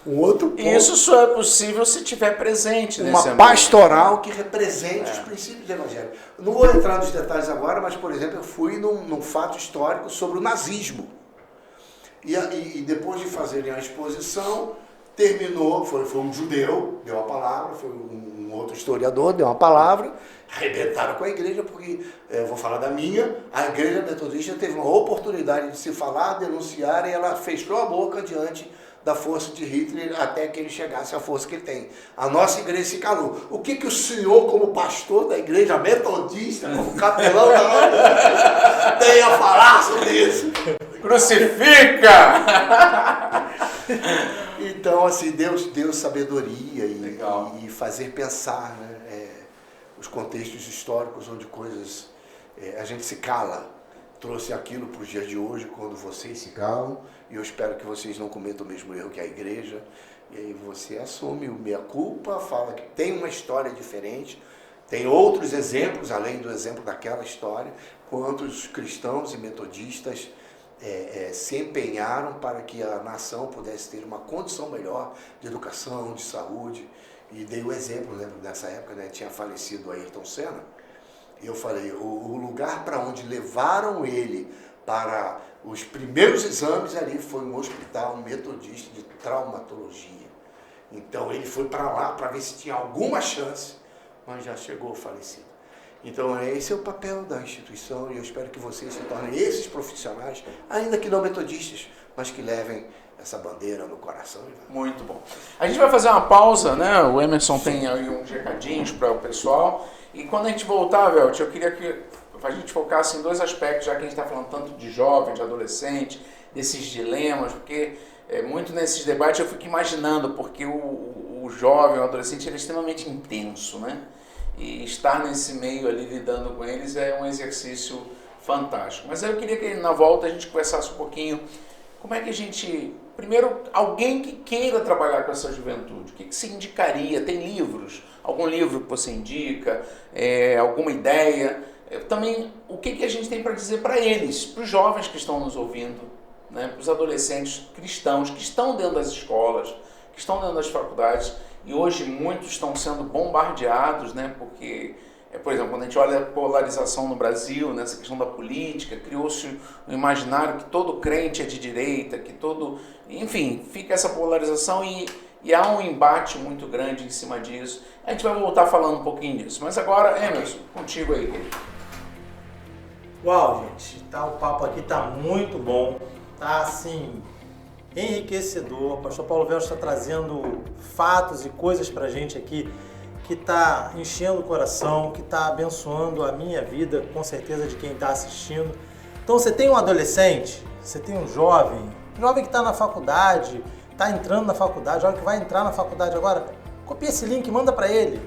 um outro ponto. E isso só é possível se estiver presente nesse Uma ambiente. pastoral que represente os princípios do Evangelho. Eu não vou entrar nos detalhes agora, mas, por exemplo, eu fui num fato histórico sobre o nazismo. E depois de fazerem a exposição, terminou, foi um judeu, deu a palavra, foi um outro historiador, deu uma palavra, arrebentaram com a igreja, porque, eu vou falar da minha, a igreja metodista teve uma oportunidade de se falar, denunciar, e ela fechou a boca diante da força de Hitler até que ele chegasse à força que ele tem. A nossa igreja se calou. O que o senhor, como pastor da igreja metodista, como capelão da nossa, tem a falar sobre isso? Crucifica! Então, assim, Deus deu sabedoria Legal. e fazer pensar, né, os contextos históricos onde coisas, a gente se cala. Trouxe aquilo para os dias de hoje, quando vocês se calam, e eu espero que vocês não cometam o mesmo erro que a igreja. E aí você assume o meia-culpa, fala que tem uma história diferente, tem outros exemplos, além do exemplo daquela história, quantos cristãos e metodistas se empenharam para que a nação pudesse ter uma condição melhor de educação, de saúde. E dei o exemplo, lembro dessa época, né, tinha falecido Ayrton Senna, e eu falei, o lugar para onde levaram ele para os primeiros exames ali foi um hospital metodista de traumatologia. Então ele foi para lá para ver se tinha alguma chance, mas já chegou falecido. Então esse é o papel da instituição, e eu espero que vocês se tornem esses profissionais, ainda que não metodistas, mas que levem essa bandeira no coração. Muito bom. A gente vai fazer uma pausa, né? O Emerson tem aí uns recadinhos para o pessoal. E quando a gente voltar, Velt, eu queria que a gente focasse em dois aspectos, já que a gente está falando tanto de jovem, de adolescente, desses dilemas, porque muito nesses debates eu fico imaginando, porque o jovem, o adolescente, ele é extremamente intenso, né? E estar nesse meio ali lidando com eles é um exercício fantástico. Mas aí eu queria que na volta a gente conversasse um pouquinho como é que a gente... Primeiro, alguém que queira trabalhar com essa juventude, o que você indicaria? Tem livros? Algum livro que você indica? Alguma ideia? Também, o que a gente tem para dizer para eles, para os jovens que estão nos ouvindo, né? Para os adolescentes cristãos que estão dentro das escolas, que estão dentro das faculdades, e hoje muitos estão sendo bombardeados, né? Porque... por exemplo, quando a gente olha a polarização no Brasil, nessa questão da política, criou-se um imaginário que todo crente é de direita, que todo... Enfim, fica essa polarização e há um embate muito grande em cima disso. A gente vai voltar falando um pouquinho disso. Mas agora, Emerson, contigo aí, querido. Uau, gente, o papo aqui tá muito bom, tá assim, enriquecedor. O pastor Paulo Velt está trazendo fatos e coisas pra gente aqui que está enchendo o coração, que está abençoando a minha vida, com certeza de quem está assistindo. Então você tem um adolescente, você tem um jovem que está na faculdade, está entrando na faculdade, jovem que vai entrar na faculdade agora, copia esse link, manda para ele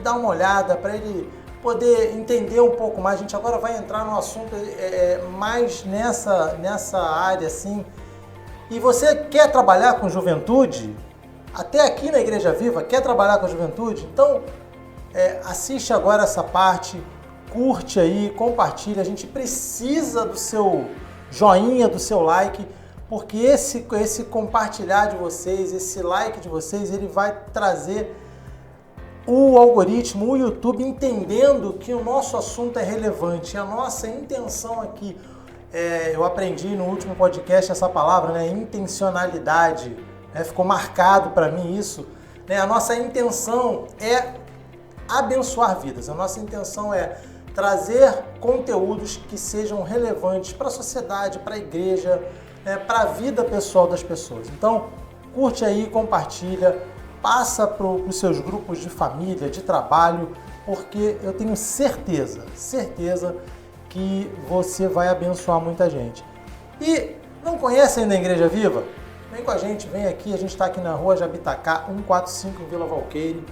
dar uma olhada, para ele poder entender um pouco mais. A gente agora vai entrar num assunto mais nessa área assim. E você quer trabalhar com juventude? Até aqui na Igreja Viva, quer trabalhar com a juventude? Então, assiste agora essa parte, curte aí, compartilha. A gente precisa do seu joinha, do seu like, porque esse compartilhar de vocês, esse like de vocês, ele vai trazer o algoritmo, o YouTube, entendendo que o nosso assunto é relevante. A nossa intenção aqui, eu aprendi no último podcast essa palavra, né? Intencionalidade. Ficou marcado para mim isso. A nossa intenção é abençoar vidas. A nossa intenção é trazer conteúdos que sejam relevantes para a sociedade, para a igreja, para a vida pessoal das pessoas. Então, curte aí, compartilha, passa para os seus grupos de família, de trabalho, porque eu tenho certeza que você vai abençoar muita gente. E não conhece ainda a Igreja Viva? Vem com a gente, vem aqui, a gente está aqui na rua Jabitacá, 145 em Vila Valqueire.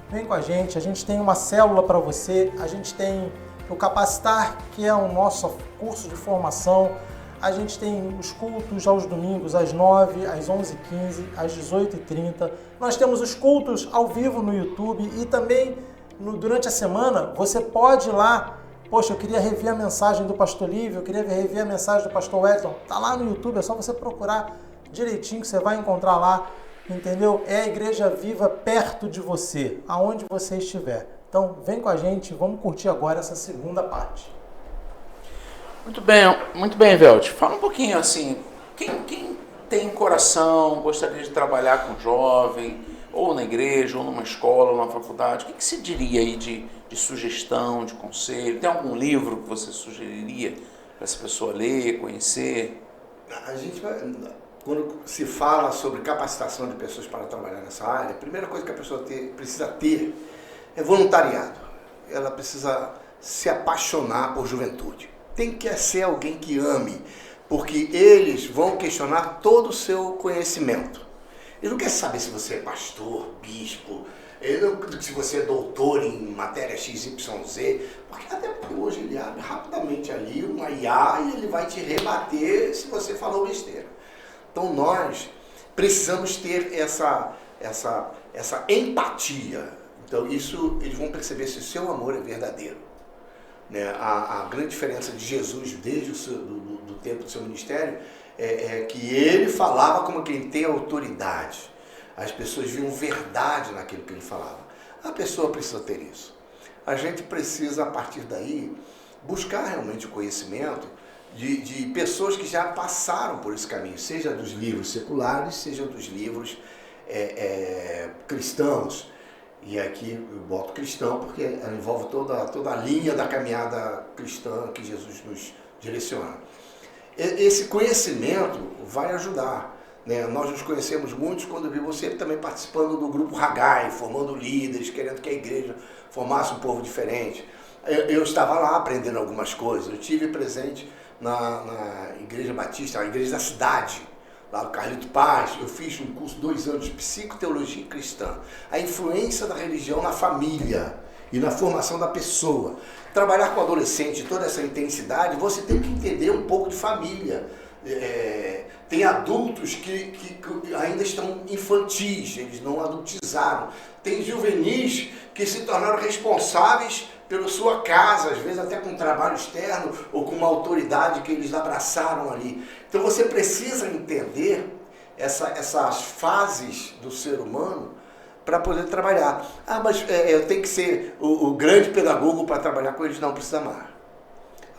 Vem com a gente tem uma célula para você, a gente tem o Capacitar, que é o nosso curso de formação, a gente tem os cultos aos domingos, às 9, às 11h15, às 18h30. Nós temos os cultos ao vivo no YouTube e também durante a semana você pode ir lá. Poxa, eu queria rever a mensagem do pastor Lívio, eu queria rever a mensagem do pastor Wellington. Tá lá no YouTube, é só você procurar direitinho que você vai encontrar lá, entendeu? É a Igreja Viva perto de você, aonde você estiver. Então, vem com a gente, vamos curtir agora essa segunda parte. Muito bem, Velt. Fala um pouquinho assim, quem tem coração, gostaria de trabalhar com jovem, ou na igreja, ou numa escola, ou numa faculdade, o que se diria aí de sugestão, de conselho? Tem algum livro que você sugeriria para essa pessoa ler, conhecer? A gente vai, quando se fala sobre capacitação de pessoas para trabalhar nessa área, a primeira coisa que a pessoa precisa ter é voluntariado. Ela precisa se apaixonar por juventude. Tem que ser alguém que ame, porque eles vão questionar todo o seu conhecimento. Ele não quer saber se você é pastor, bispo, se você é doutor em matéria XYZ, porque até porque hoje ele abre rapidamente ali uma IA e ele vai te rebater se você falou besteira. Então nós precisamos ter essa empatia. Então isso eles vão perceber se o seu amor é verdadeiro. Né? A grande diferença de Jesus desde do tempo do seu ministério é que ele falava como quem tem autoridade. As pessoas viam verdade naquilo que ele falava. A pessoa precisa ter isso. A gente precisa, a partir daí, buscar realmente o conhecimento de pessoas que já passaram por esse caminho, seja dos livros seculares, seja dos livros cristãos. E aqui eu boto cristão porque envolve toda a linha da caminhada cristã que Jesus nos direciona. Esse conhecimento vai ajudar. Né? Nós nos conhecemos muitos quando eu vi você também participando do grupo Haggai, formando líderes, querendo que a igreja formasse um povo diferente. Eu estava lá aprendendo algumas coisas. Eu estive presente na Igreja Batista, a igreja da cidade, lá do Carlito Paz. Eu fiz um curso de 2 anos de psicoteologia cristã. A influência da religião na família e na formação da pessoa. Trabalhar com adolescente, toda essa intensidade, você tem que entender um pouco de família. Tem adultos que ainda estão infantis, eles não adultizaram. Tem juvenis que se tornaram responsáveis pela sua casa, às vezes até com um trabalho externo ou com uma autoridade que eles abraçaram ali. Então você precisa entender essas fases do ser humano para poder trabalhar. Mas eu tenho que ser o grande pedagogo para trabalhar com eles. Não, precisa amar.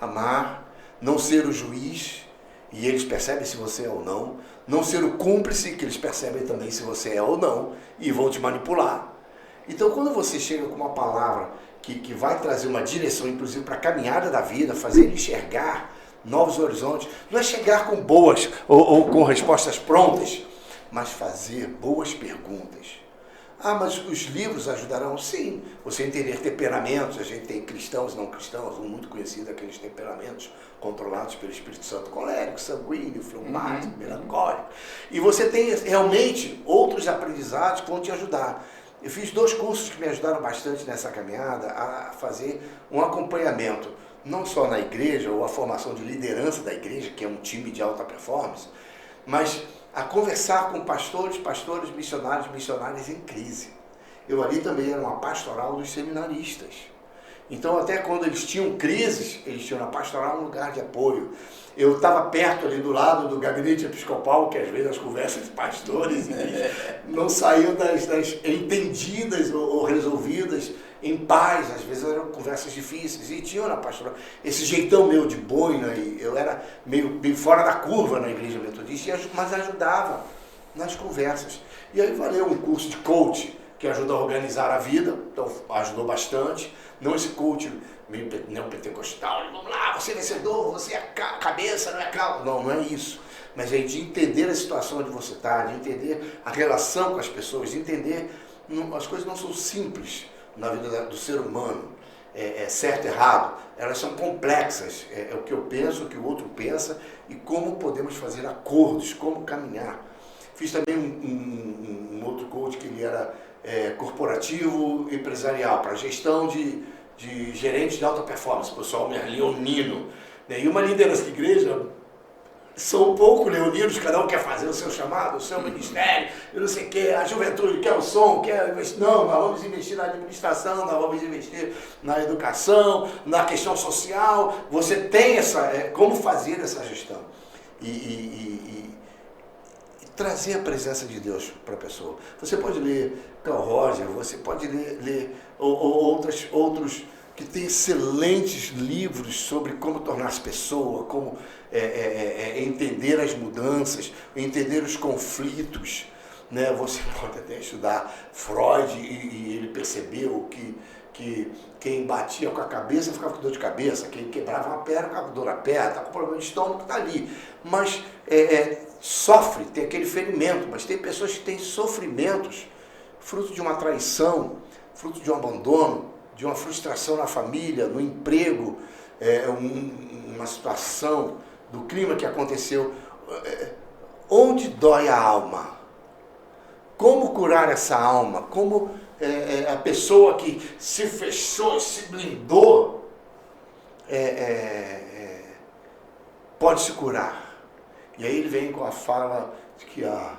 Amar, não ser o juiz, e eles percebem se você é ou não. Não ser o cúmplice, que eles percebem também se você é ou não, e vão te manipular. Então, quando você chega com uma palavra que vai trazer uma direção, inclusive, para a caminhada da vida, fazer ele enxergar novos horizontes, não é chegar com boas ou com respostas prontas, mas fazer boas perguntas. Mas os livros ajudarão? Sim. Você entender temperamentos, a gente tem cristãos e não cristãos, um muito conhecido aqueles temperamentos controlados pelo Espírito Santo, colérico, sanguíneo, fleumático, melancólico. E você tem realmente outros aprendizados que vão te ajudar. Eu fiz 2 cursos que me ajudaram bastante nessa caminhada a fazer um acompanhamento, não só na igreja, ou a formação de liderança da igreja, que é um time de alta performance, mas a conversar com pastores, missionários em crise. Eu ali também era uma pastoral dos seminaristas. Então, até quando eles tinham crises, eles tinham na pastoral um lugar de apoio. Eu estava perto ali do lado do gabinete episcopal, que às vezes as conversas de pastores não saíam das entendidas ou resolvidas em paz, às vezes eram conversas difíceis, e tinham na pastoral esse jeitão meu de boina, e eu era meio fora da curva na igreja metodista, mas ajudava nas conversas. E aí valeu um curso de coach, que ajuda a organizar a vida, então ajudou bastante. Não esse coach meio neopentecostal, vamos lá, você é vencedor, você é cabeça, não é calma. Não é isso. mas é de entender a situação onde você está, de entender a relação com as pessoas, de entender, as coisas não são simples na vida do ser humano, certo e errado, elas são complexas, é o que eu penso, o que o outro pensa e como podemos fazer acordos, como caminhar. Fiz também um outro coach que ele era corporativo empresarial, para gestão de gerentes de alta performance, pessoal leonino. E uma liderança de igreja, são um pouco leoninos, cada um quer fazer o seu chamado, o seu ministério, eu não sei o que, a juventude quer o som, quer investir. Não, nós vamos investir na administração, nós vamos investir na educação, na questão social. Você tem como fazer essa gestão e trazer a presença de Deus para a pessoa. Você pode ler Carl Roger, você pode ler outros que têm excelentes livros sobre como tornar-se pessoa, como entender as mudanças, entender os conflitos. Né? Você pode até estudar Freud e ele percebeu que quem batia com a cabeça ficava com dor de cabeça, quem quebrava uma perna ficava com dor na perna, está com problema de estômago, está ali. Mas sofre, tem aquele ferimento, mas tem pessoas que têm sofrimentos, fruto de uma traição, fruto de um abandono, de uma frustração na família, no emprego, uma situação do clima que aconteceu. Onde dói a alma? Como curar essa alma? Como a pessoa que se fechou, se blindou, pode se curar? E aí ele vem com a fala de que a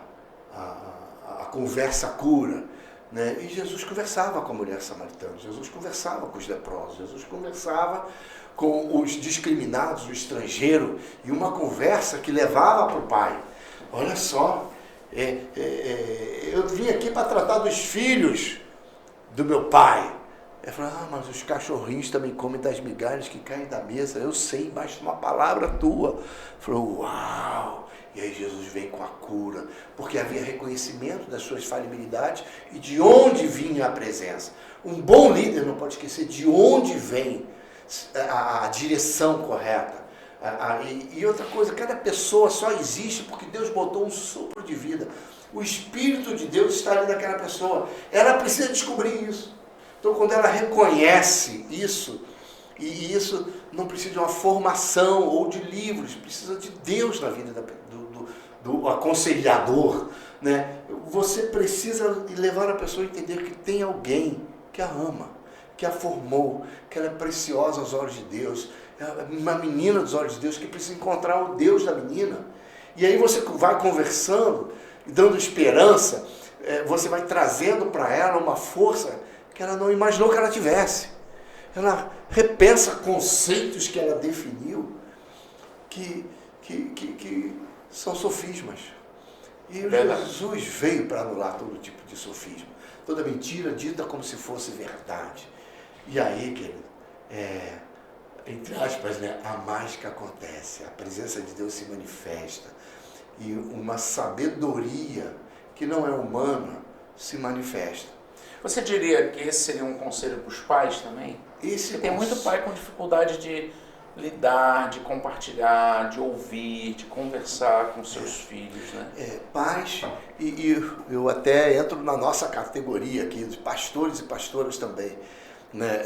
conversa cura. Né? E Jesus conversava com a mulher samaritana, Jesus conversava com os leprosos, Jesus conversava com os discriminados, o estrangeiro, e uma conversa que levava para o Pai. Olha só, eu vim aqui para tratar dos filhos do meu pai. Ele falou, mas os cachorrinhos também comem das migalhas que caem da mesa. Eu sei, basta uma palavra tua. Ele falou, uau! E aí Jesus vem com a cura, porque havia reconhecimento das suas falibilidades e de onde vinha a presença. Um bom líder não pode esquecer de onde vem a direção correta. E outra coisa, cada pessoa só existe porque Deus botou um sopro de vida. O Espírito de Deus está ali naquela pessoa. Ela precisa descobrir isso. Então, quando ela reconhece isso, e isso não precisa de uma formação ou de livros, precisa de Deus na vida do aconselhador, né? Você precisa levar a pessoa a entender que tem alguém que a ama, que a formou, que ela é preciosa aos olhos de Deus, é uma menina dos olhos de Deus que precisa encontrar o Deus da menina. E aí você vai conversando, dando esperança, você vai trazendo para ela uma força que ela não imaginou que ela tivesse. Ela repensa conceitos que ela definiu que são sofismas. E Jesus veio para anular todo tipo de sofisma. Toda mentira dita como se fosse verdade. E aí, querido, entre aspas, né, a mágica acontece. A presença de Deus se manifesta. E uma sabedoria que não é humana se manifesta. Você diria que esse seria um conselho para os pais também? Porque tem muito pai com dificuldade de lidar, de compartilhar, de ouvir, de conversar com seus filhos, né? Pais, e eu até entro na nossa categoria aqui, de pastores e pastoras também. Né?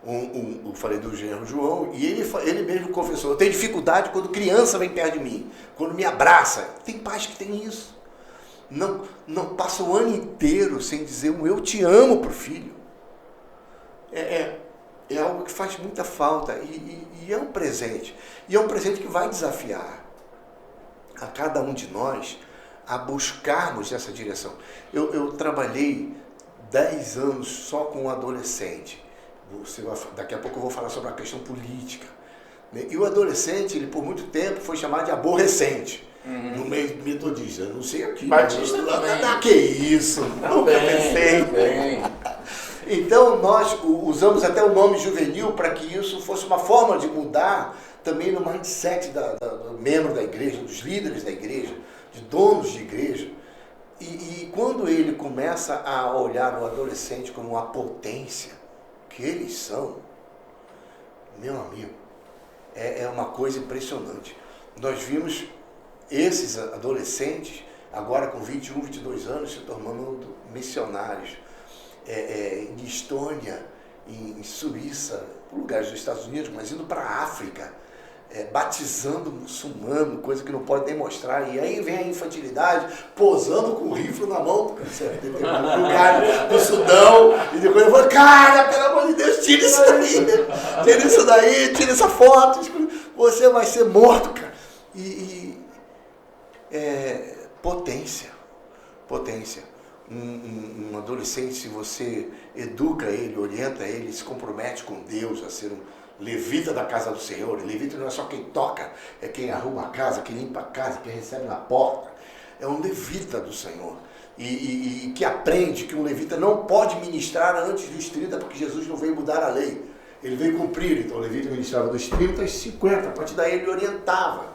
Eu falei do genro João, e ele mesmo confessou, eu tenho dificuldade quando criança vem perto de mim, quando me abraça. Tem pais que tem isso. Não passa o ano inteiro sem dizer um eu te amo para o filho. É algo que faz muita falta e é um presente. E é um presente que vai desafiar a cada um de nós a buscarmos essa direção. Eu trabalhei 10 anos só com um adolescente. Daqui a pouco eu vou falar sobre a questão política. E o adolescente, ele por muito tempo foi chamado de aborrecente. No meio metodista, não sei aqui. Batista também. Que isso? Nunca pensei. Então nós usamos até o nome juvenil para que isso fosse uma forma de mudar também no mindset do membro da igreja, dos líderes da igreja, de donos de igreja. E quando ele começa a olhar o adolescente como uma potência que eles são, meu amigo, é uma coisa impressionante. nós vimos esses adolescentes, agora com 21, 22 anos, se tornando missionários em Estônia, em Suíça, por lugares dos Estados Unidos, mas indo para a África, batizando muçulmano, coisa que não pode nem mostrar. E aí vem a infantilidade, posando com o rifle na mão, porque você tem um lugar do Sudão, e depois eu vou, cara, pelo amor de Deus, tira isso daí, tira essa foto, você vai ser morto, cara. Potência. Um adolescente, se você educa ele, orienta ele, se compromete com Deus a ser um levita da casa do Senhor. Levita não é só quem toca, é quem arruma a casa, quem limpa a casa, quem recebe na porta. É um levita do Senhor. E que aprende que um levita não pode ministrar antes dos 30, porque Jesus não veio mudar a lei. Ele veio cumprir. Então o levita ministrava dos 30 aos 50. A partir daí ele orientava.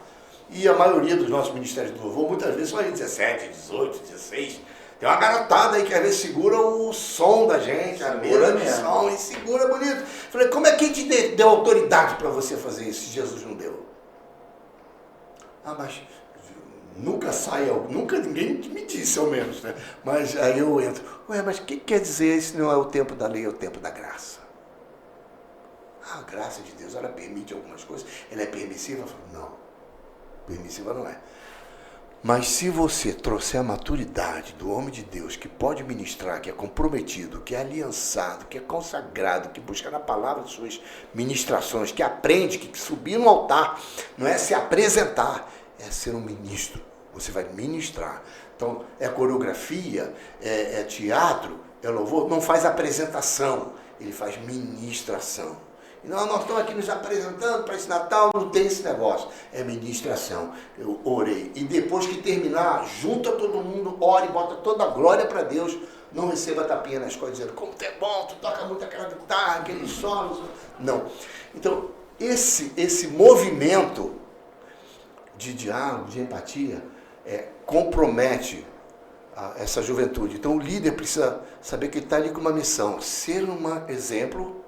E a maioria dos nossos ministérios do louvor, muitas vezes são aí 17, 18, 16. Tem uma garotada aí que às vezes segura o som da gente, a mesa de som, e segura bonito. Falei, como é que te deu autoridade para você fazer isso, se Jesus não deu? Mas nunca ninguém me disse, ao menos, né? Mas aí eu entro, mas o que quer dizer isso não é o tempo da lei, é o tempo da graça? A graça de Deus, ela permite algumas coisas, ela é permissiva? Não, permissiva não é. Mas se você trouxer a maturidade do homem de Deus, que pode ministrar, que é comprometido, que é aliançado, que é consagrado, que busca na palavra suas ministrações, que aprende que subir no altar não é se apresentar, é ser um ministro. Você vai ministrar. Então, é coreografia, é teatro, é louvor, não faz apresentação, ele faz ministração. E nós estamos aqui nos apresentando para esse Natal, não tem esse negócio. É ministração. Eu orei. E depois que terminar, junta todo mundo, ore, bota toda a glória para Deus. Não receba tapinha nas costas dizendo, como tu é bom, tu toca muito aquela guitarra, aqueles solos. Não. Então, esse movimento de diálogo, de empatia, compromete essa juventude. Então, o líder precisa saber que ele está ali com uma missão. Ser um exemplo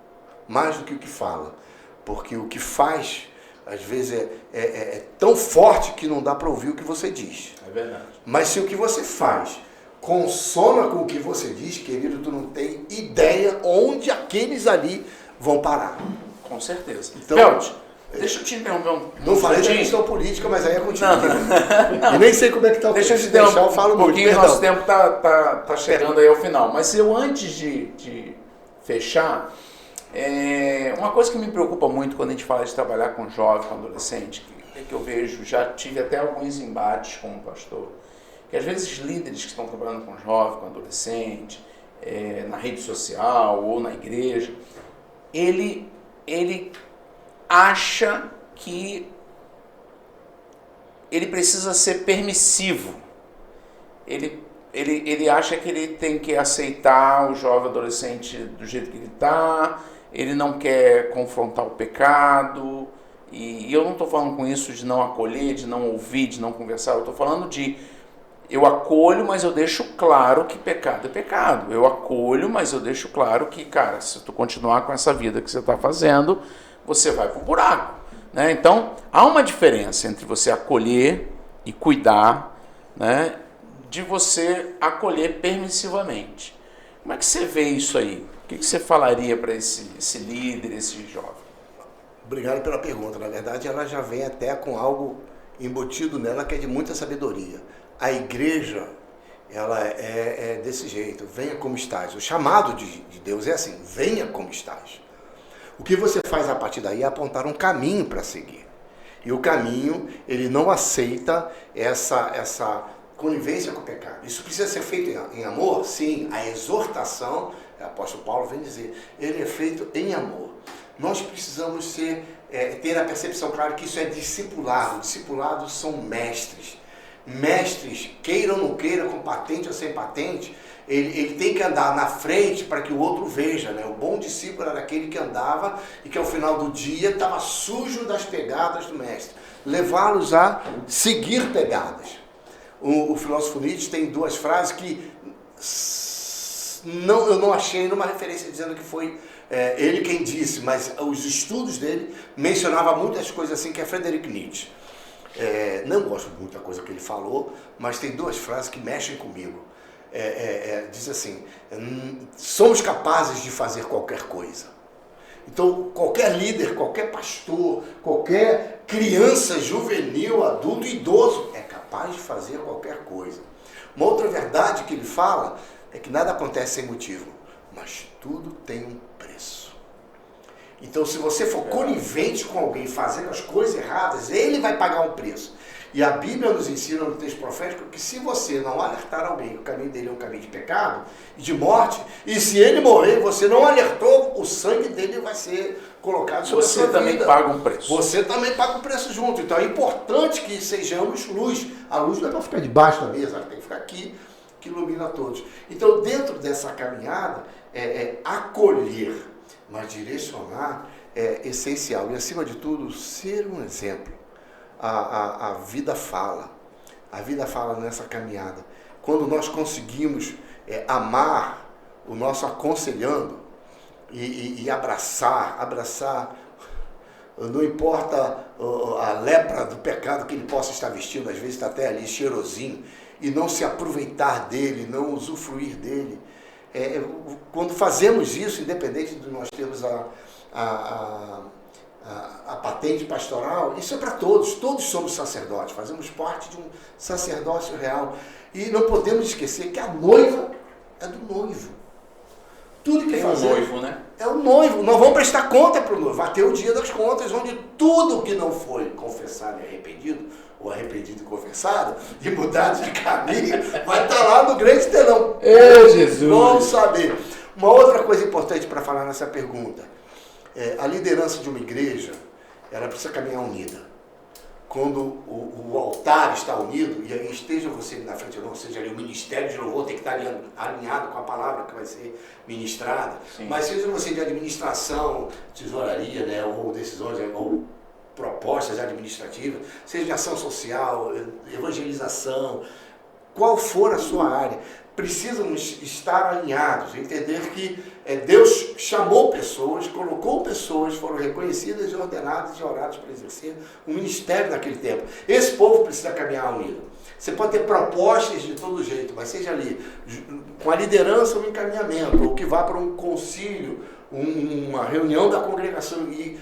mais do que o que fala, porque o que faz, às vezes, é tão forte que não dá para ouvir o que você diz. É verdade. Mas se o que você faz consona com o que você diz, querido, tu não tem ideia onde aqueles ali vão parar. Com certeza. Então, Belt, deixa eu te interromper não falei da questão política, mas aí é contigo. Não. E nem sei como é que está o Deixa eu te interromper um pouquinho, nosso tempo está chegando aí ao final. Mas eu, antes de fechar, uma coisa que me preocupa muito quando a gente fala de trabalhar com jovem, com adolescente, que eu vejo, já tive até alguns embates como pastor, que às vezes líderes que estão trabalhando com jovem, com adolescente, na rede social ou na igreja, ele acha que ele precisa ser permissivo. Ele acha que ele tem que aceitar o jovem adolescente do jeito que ele está, ele não quer confrontar o pecado, e eu não estou falando com isso de não acolher, de não ouvir, de não conversar, eu estou falando de eu acolho, mas eu deixo claro que pecado é pecado. Eu acolho, mas eu deixo claro que, cara, se tu continuar com essa vida que você está fazendo, você vai pro buraco, né? Então, há uma diferença entre você acolher e cuidar, né, de você acolher permissivamente. Como é que você vê isso aí? O que você falaria para esse líder, esse jovem? Obrigado pela pergunta. Na verdade, ela já vem até com algo embutido nela que é de muita sabedoria. A igreja, ela é desse jeito, venha como estás. O chamado de Deus é assim, venha como estás. O que você faz a partir daí é apontar um caminho para seguir. E o caminho, ele não aceita essa conivência com o pecado. Isso precisa ser feito em amor? Sim. A exortação, o apóstolo Paulo vem dizer, ele é feito em amor. Nós precisamos ter a percepção clara que isso é discipulado. Discipulados são mestres. Mestres, queira ou não queira, com patente ou sem patente, ele tem que andar na frente para que o outro veja, né? O bom discípulo era aquele que andava e que ao final do dia estava sujo das pegadas do mestre. Levá-los a seguir pegadas. O filósofo Nietzsche tem duas frases que eu não achei numa referência dizendo que foi ele quem disse, mas os estudos dele mencionavam muitas coisas assim, que é Friedrich Nietzsche. não gosto de muita coisa que ele falou, mas tem duas frases que mexem comigo. Diz assim, somos capazes de fazer qualquer coisa. Então, qualquer líder, qualquer pastor, qualquer criança, juvenil, adulto, idoso, é capaz de fazer qualquer coisa. Uma outra verdade que ele fala é que nada acontece sem motivo, mas tudo tem um preço. Então, se você for conivente com alguém fazendo as coisas erradas, ele vai pagar um preço. E a Bíblia nos ensina no texto profético que se você não alertar alguém que o caminho dele é um caminho de pecado e de morte, e se ele morrer, você não alertou, o sangue dele vai ser colocado sobre a sua vida. Você também paga um preço. Você também paga um preço junto. Então é importante que sejamos luz. A luz não é para ficar debaixo da mesa, ela tem que ficar aqui, que ilumina todos. Então, dentro dessa caminhada, acolher, mas direcionar é essencial. E, acima de tudo, ser um exemplo. A vida fala. A vida fala nessa caminhada. Quando nós conseguimos amar o nosso aconselhando e abraçar, não importa a lepra do pecado que ele possa estar vestindo, às vezes está até ali cheirosinho, e não se aproveitar dele, não usufruir dele. Quando fazemos isso, independente de nós termos a patente pastoral, isso é para todos somos sacerdotes, fazemos parte de um sacerdócio real. E não podemos esquecer que a noiva é do noivo. Tudo que fazemos. É o noivo, né? É o noivo. Nós vamos prestar conta para o noivo. Vai ter o dia das contas, onde tudo que não foi confessado e arrependido, ou arrependido e confessado, e mudado de caminho, vai estar lá no grande telão. Jesus! Vamos saber. Uma outra coisa importante para falar nessa pergunta. A liderança de uma igreja, ela precisa caminhar unida. Quando o altar está unido, e aí esteja você na frente ou não, seja ali o ministério de louvor, tem que estar alinhado com a palavra que vai ser ministrada. Sim. Mas seja você de administração, tesouraria, né, ou decisões, ou propostas administrativas, seja de ação social, evangelização, qual for a sua área, precisamos estar alinhados, entender que Deus chamou pessoas, colocou pessoas, foram reconhecidas e ordenadas e oradas para exercer um ministério naquele tempo. Esse povo precisa caminhar unido. Você pode ter propostas de todo jeito, mas seja ali com a liderança um encaminhamento, ou que vá para um concílio, uma reunião da congregação e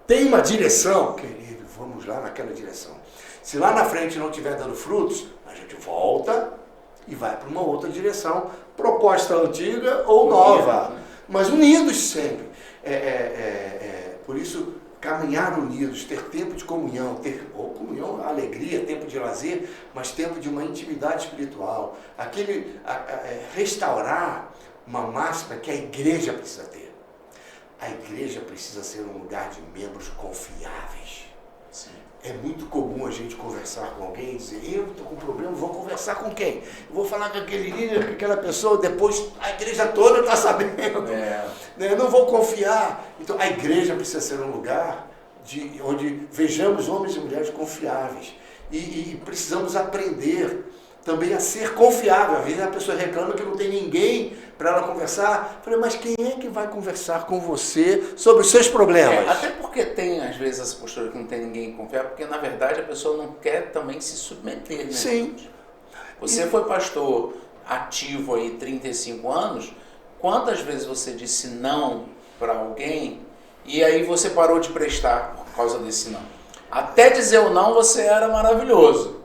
tem uma direção, querido, vamos lá naquela direção. Se lá na frente não estiver dando frutos, a gente volta e vai para uma outra direção, proposta antiga ou nova, mas unidos sempre. Por isso, caminhar unidos, ter tempo de comunhão, comunhão, alegria, tempo de lazer, mas tempo de uma intimidade espiritual. Restaurar uma máxima que a igreja precisa ter. A igreja precisa ser um lugar de membros confiáveis. Sim. É muito comum a gente conversar com alguém e dizer, eu estou com um problema, vou conversar com quem? Eu vou falar com aquele líder, com aquela pessoa, depois a igreja toda está sabendo. Eu não vou confiar. Então a igreja precisa ser um lugar onde vejamos homens e mulheres confiáveis. E precisamos aprender também a ser confiável. Às vezes a pessoa reclama que não tem ninguém para ela conversar. Eu falei, mas quem é que vai conversar com você sobre os seus problemas? Até porque tem, às vezes, essa postura que não tem ninguém que confiar, porque, na verdade, a pessoa não quer também se submeter, né? Sim. Você foi pastor ativo aí 35 anos, quantas vezes você disse não para alguém e aí você parou de prestar por causa desse não? Até dizer o não, você era maravilhoso.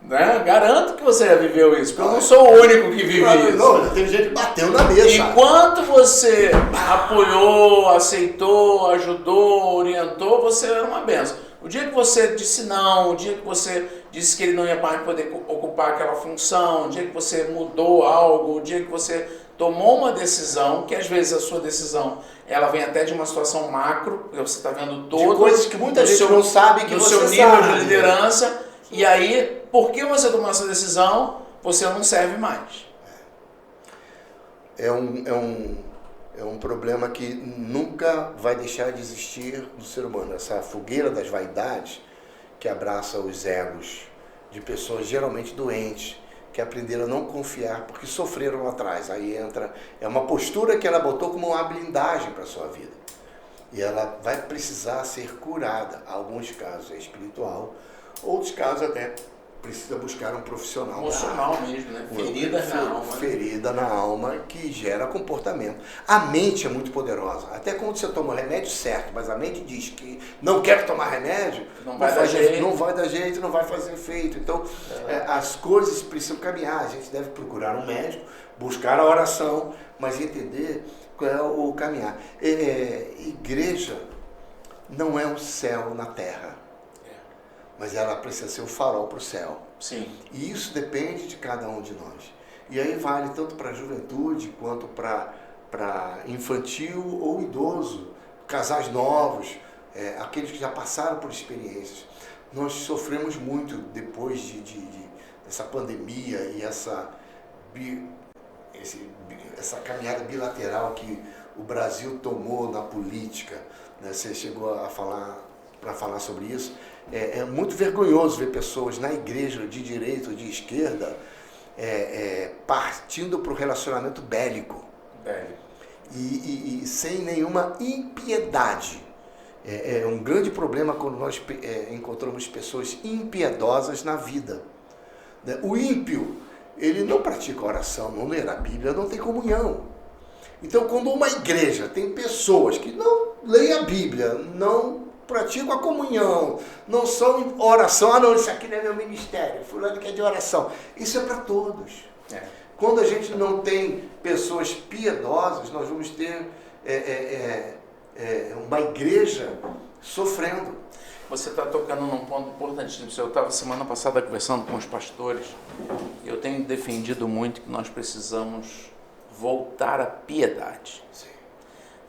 Né? Garanto que você já viveu isso, porque eu não sou o único que vive isso. Não, tem gente que bateu na mesa. Enquanto você apoiou, aceitou, ajudou, orientou, você era uma benção. O dia que você disse não, o dia que você disse que ele não ia mais poder ocupar aquela função, o dia que você mudou algo, o dia que você tomou uma decisão, que às vezes a sua decisão ela vem até de uma situação macro, porque você está vendo todo de coisas que muita gente não sabe que você sabe. No seu nível de liderança, e aí, porque você tomou essa decisão, você não serve mais. É um problema que nunca vai deixar de existir no ser humano. Essa fogueira das vaidades que abraça os egos de pessoas geralmente doentes, que aprenderam a não confiar porque sofreram lá atrás. Aí é uma postura que ela botou como uma blindagem para a sua vida. E ela vai precisar ser curada. Em alguns casos é espiritual, Outros casos até precisa buscar um profissional. Emocional mesmo, né? Ferida na alma. Ferida na alma que gera comportamento. A mente é muito poderosa. Até quando você toma o remédio certo, mas a mente diz que não quer tomar remédio, não vai dar jeito, não vai fazer efeito. Então, as coisas precisam caminhar. A gente deve procurar um médico, buscar a oração, mas entender qual é o caminhar. Igreja não é um céu na terra, mas ela precisa ser o farol para o céu. Sim. E isso depende de cada um de nós. E aí vale tanto para a juventude quanto para infantil ou idoso, casais novos, aqueles que já passaram por experiências. Nós sofremos muito depois dessa pandemia e essa caminhada bilateral que o Brasil tomou na política. Né? Você chegou a falar sobre isso. É muito vergonhoso ver pessoas na igreja de direita ou de esquerda partindo para o relacionamento bélico. E sem nenhuma impiedade. É um grande problema quando nós encontramos pessoas impiedosas na vida. Né? O ímpio, ele não pratica oração, não lê a Bíblia, não tem comunhão. Então, quando uma igreja tem pessoas que não leem a Bíblia, não praticam a comunhão, não são oração, não, isso aqui não é meu ministério, fulano que é de oração. Isso é para todos. Quando a gente não tem pessoas piedosas, nós vamos ter uma igreja sofrendo. Você está tocando num ponto importantíssimo. Eu estava semana passada conversando com os pastores e eu tenho defendido muito que nós precisamos voltar à piedade. Sim.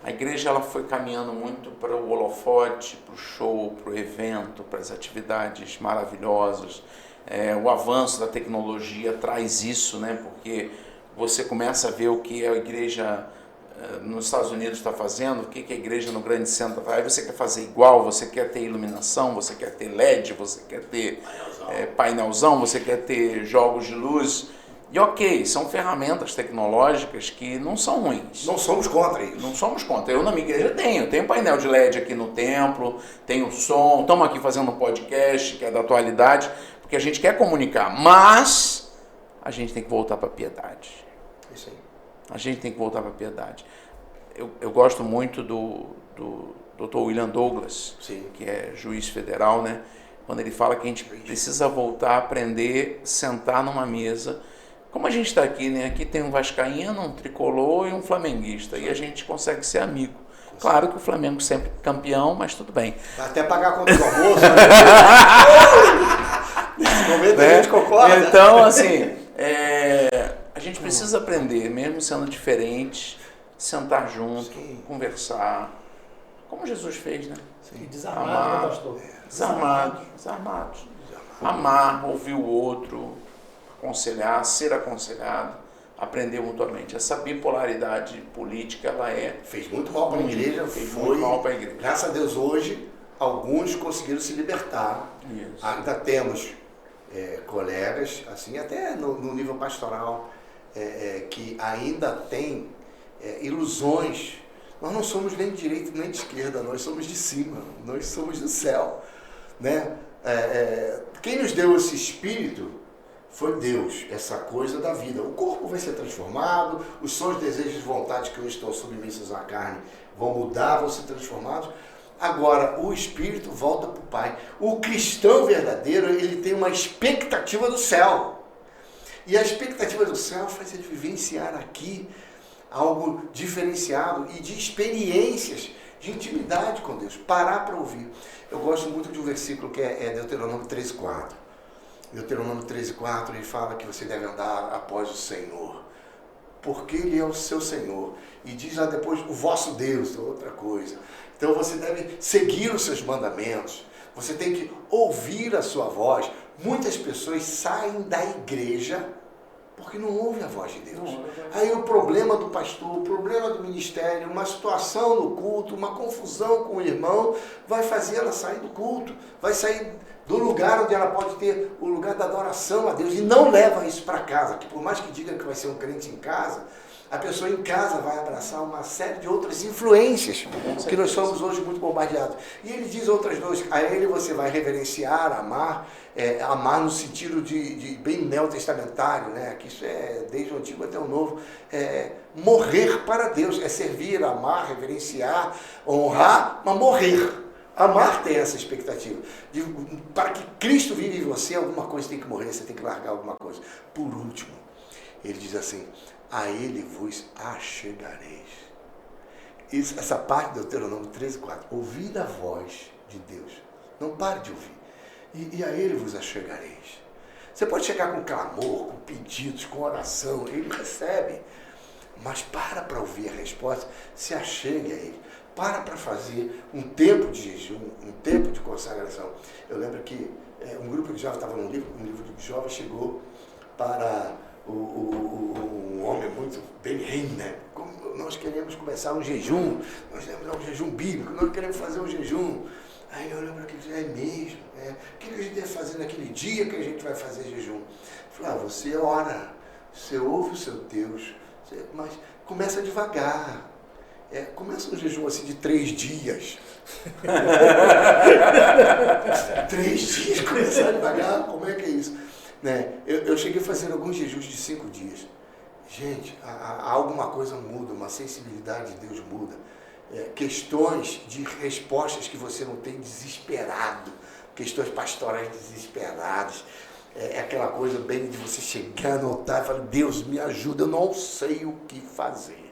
A igreja ela foi caminhando muito para o holofote, para o show, para o evento, para as atividades maravilhosas. O avanço da tecnologia traz isso, né? Porque você começa a ver o que a igreja nos Estados Unidos está fazendo, o que a igreja no grande centro faz. Aí você quer fazer igual, você quer ter iluminação, você quer ter LED, você quer ter painelzão, você quer ter jogos de luz. E ok, são ferramentas tecnológicas que não são ruins. Não somos contra isso. Não somos contra. Eu na minha igreja tenho painel de LED aqui no templo, tenho som, estamos aqui fazendo um podcast que é da atualidade, porque a gente quer comunicar, mas a gente tem que voltar para a piedade. Isso aí. A gente tem que voltar para a piedade. Eu gosto muito do Dr. William Douglas, Sim. que é juiz federal, né? Quando ele fala que a gente precisa voltar a aprender, sentar numa mesa. Como a gente está aqui, né? Aqui tem um vascaíno, um tricolor e um flamenguista. E a gente consegue ser amigo. Claro que o Flamengo sempre campeão, mas tudo bem. Vai até pagar a conta do almoço. Nesse momento a gente concorda. Então, assim, a gente precisa aprender, mesmo sendo diferente, sentar junto, conversar. Como Jesus fez, né? E desarmado, né, pastor? Desarmados. Amar, ouvir o outro, aconselhar, ser aconselhado, aprender mutuamente. Essa bipolaridade política, ela fez muito mal para a igreja. Muito mal para a igreja. Graças a Deus, hoje, alguns conseguiram se libertar. Isso. Ainda temos colegas, assim, até no nível pastoral, que ainda tem ilusões. Nós não somos nem de direita nem de esquerda, nós somos de cima, nós somos do céu. Né? Quem nos deu esse espírito foi Deus, essa coisa da vida. O corpo vai ser transformado, os sonhos, desejos e vontades que hoje estão submissos à carne vão mudar, vão ser transformados. Agora, o espírito volta para o Pai. O cristão verdadeiro, ele tem uma expectativa do céu. E a expectativa do céu faz ele vivenciar aqui algo diferenciado e de experiências, de intimidade com Deus. Parar para ouvir. Eu gosto muito de um versículo que é Deuteronômio 13:4. Deuteronômio 13:4, ele fala que você deve andar após o Senhor, porque Ele é o seu Senhor. E diz lá depois, o vosso Deus, outra coisa. Então você deve seguir os seus mandamentos, você tem que ouvir a sua voz. Muitas pessoas saem da igreja porque não ouvem a voz de Deus. Aí o problema do pastor, o problema do ministério, uma situação no culto, uma confusão com o irmão, vai fazer ela sair do culto, vai sair do lugar onde ela pode ter o lugar da adoração a Deus, e não leva isso para casa, que por mais que diga que vai ser um crente em casa, A pessoa em casa vai abraçar uma série de outras influências que nós somos hoje muito bombardeados. E ele diz outras duas, a ele você vai reverenciar, amar, amar no sentido de bem neotestamentário, né? Que isso é desde o Antigo até o Novo, morrer para Deus, é servir, amar, reverenciar, honrar, mas morrer. Amar tem essa expectativa. Para que Cristo vive em você, alguma coisa tem que morrer, você tem que largar alguma coisa. Por último, ele diz assim, a ele vos achegareis. Essa parte do Deuteronômio 13:4. Ouvir a voz de Deus. Não pare de ouvir. E a ele vos achegareis. Você pode chegar com clamor, com pedidos, com oração. Ele recebe. Mas para ouvir a resposta. Se achegue a ele. Para fazer um tempo de jejum, um tempo de consagração. Eu lembro que um grupo de jovens estava um livro de jovens chegou para um homem muito bem rei, né? Como nós queremos começar um jejum, nós queremos um jejum bíblico, nós queremos fazer um jejum. Aí eu lembro que é mesmo, o que a gente deve fazer naquele dia que a gente vai fazer jejum? Eu falei, você ora, você ouve o seu Deus, mas começa devagar. Começa um jejum assim de 3 dias. 3 dias, começar devagar, como é que é isso? Né? Eu cheguei a fazer alguns jejuns de 5 dias. Gente, alguma coisa muda, uma sensibilidade de Deus muda. Questões de respostas que você não tem desesperado, questões pastorais desesperadas. Aquela coisa bem de você chegar no altar e falar, Deus me ajuda, eu não sei o que fazer.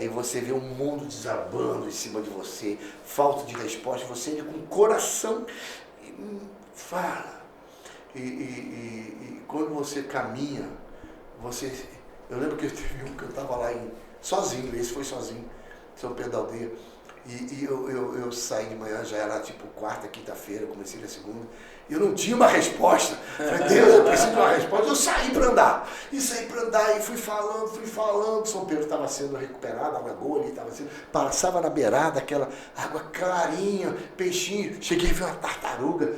E você vê um mundo desabando em cima de você, falta de resposta, você com o coração fala. E quando você caminha, eu lembro que teve um que eu estava lá sozinho, esse foi sozinho, São Pedro da Aldeia, e eu saí de manhã, já era tipo quarta, quinta-feira, comecei na segunda, e eu não tinha uma resposta. Falei, Deus, eu preciso de uma resposta. Eu saí para andar, e fui falando. São Pedro estava sendo recuperado, a lagoa ali estava sendo, passava na beirada, aquela água clarinha, peixinho, cheguei a ver uma tartaruga.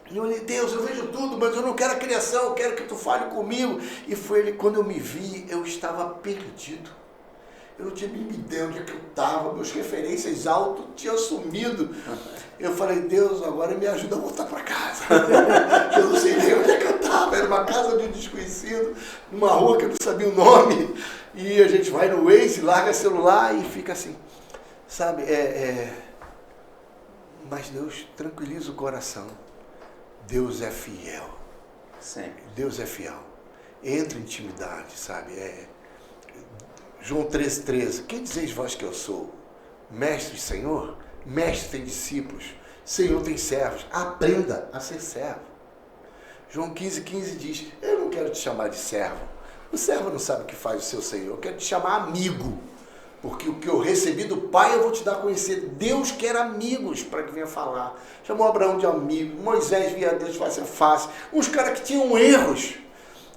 E eu olhei, Deus, eu vejo tudo, mas eu não quero a criação, eu quero que tu fale comigo. E foi ele, quando eu me vi, eu estava perdido. Eu não tinha nem ideia onde é que eu estava, meus referências altos tinham sumido. Eu falei, Deus, agora me ajuda a voltar para casa. Eu não sei nem onde é que eu estava, era uma casa de um desconhecido, numa rua que eu não sabia o nome. E a gente vai no Waze, larga o celular e fica assim, sabe? Mas Deus tranquiliza o coração. Deus é fiel. Sempre. Deus é fiel. Entra em intimidade, sabe? João 13:13. Quem dizeis vós que eu sou? Mestre e Senhor? Mestre tem discípulos. Senhor tem servos. Aprenda a ser servo. João 15:15 diz, eu não quero te chamar de servo. O servo não sabe o que faz o seu Senhor. Eu quero te chamar amigo. Porque o que eu recebi do Pai eu vou te dar a conhecer. Deus quer amigos para que venha falar. Chamou Abraão de amigo. Moisés via Deus face a face. Uns caras que tinham erros,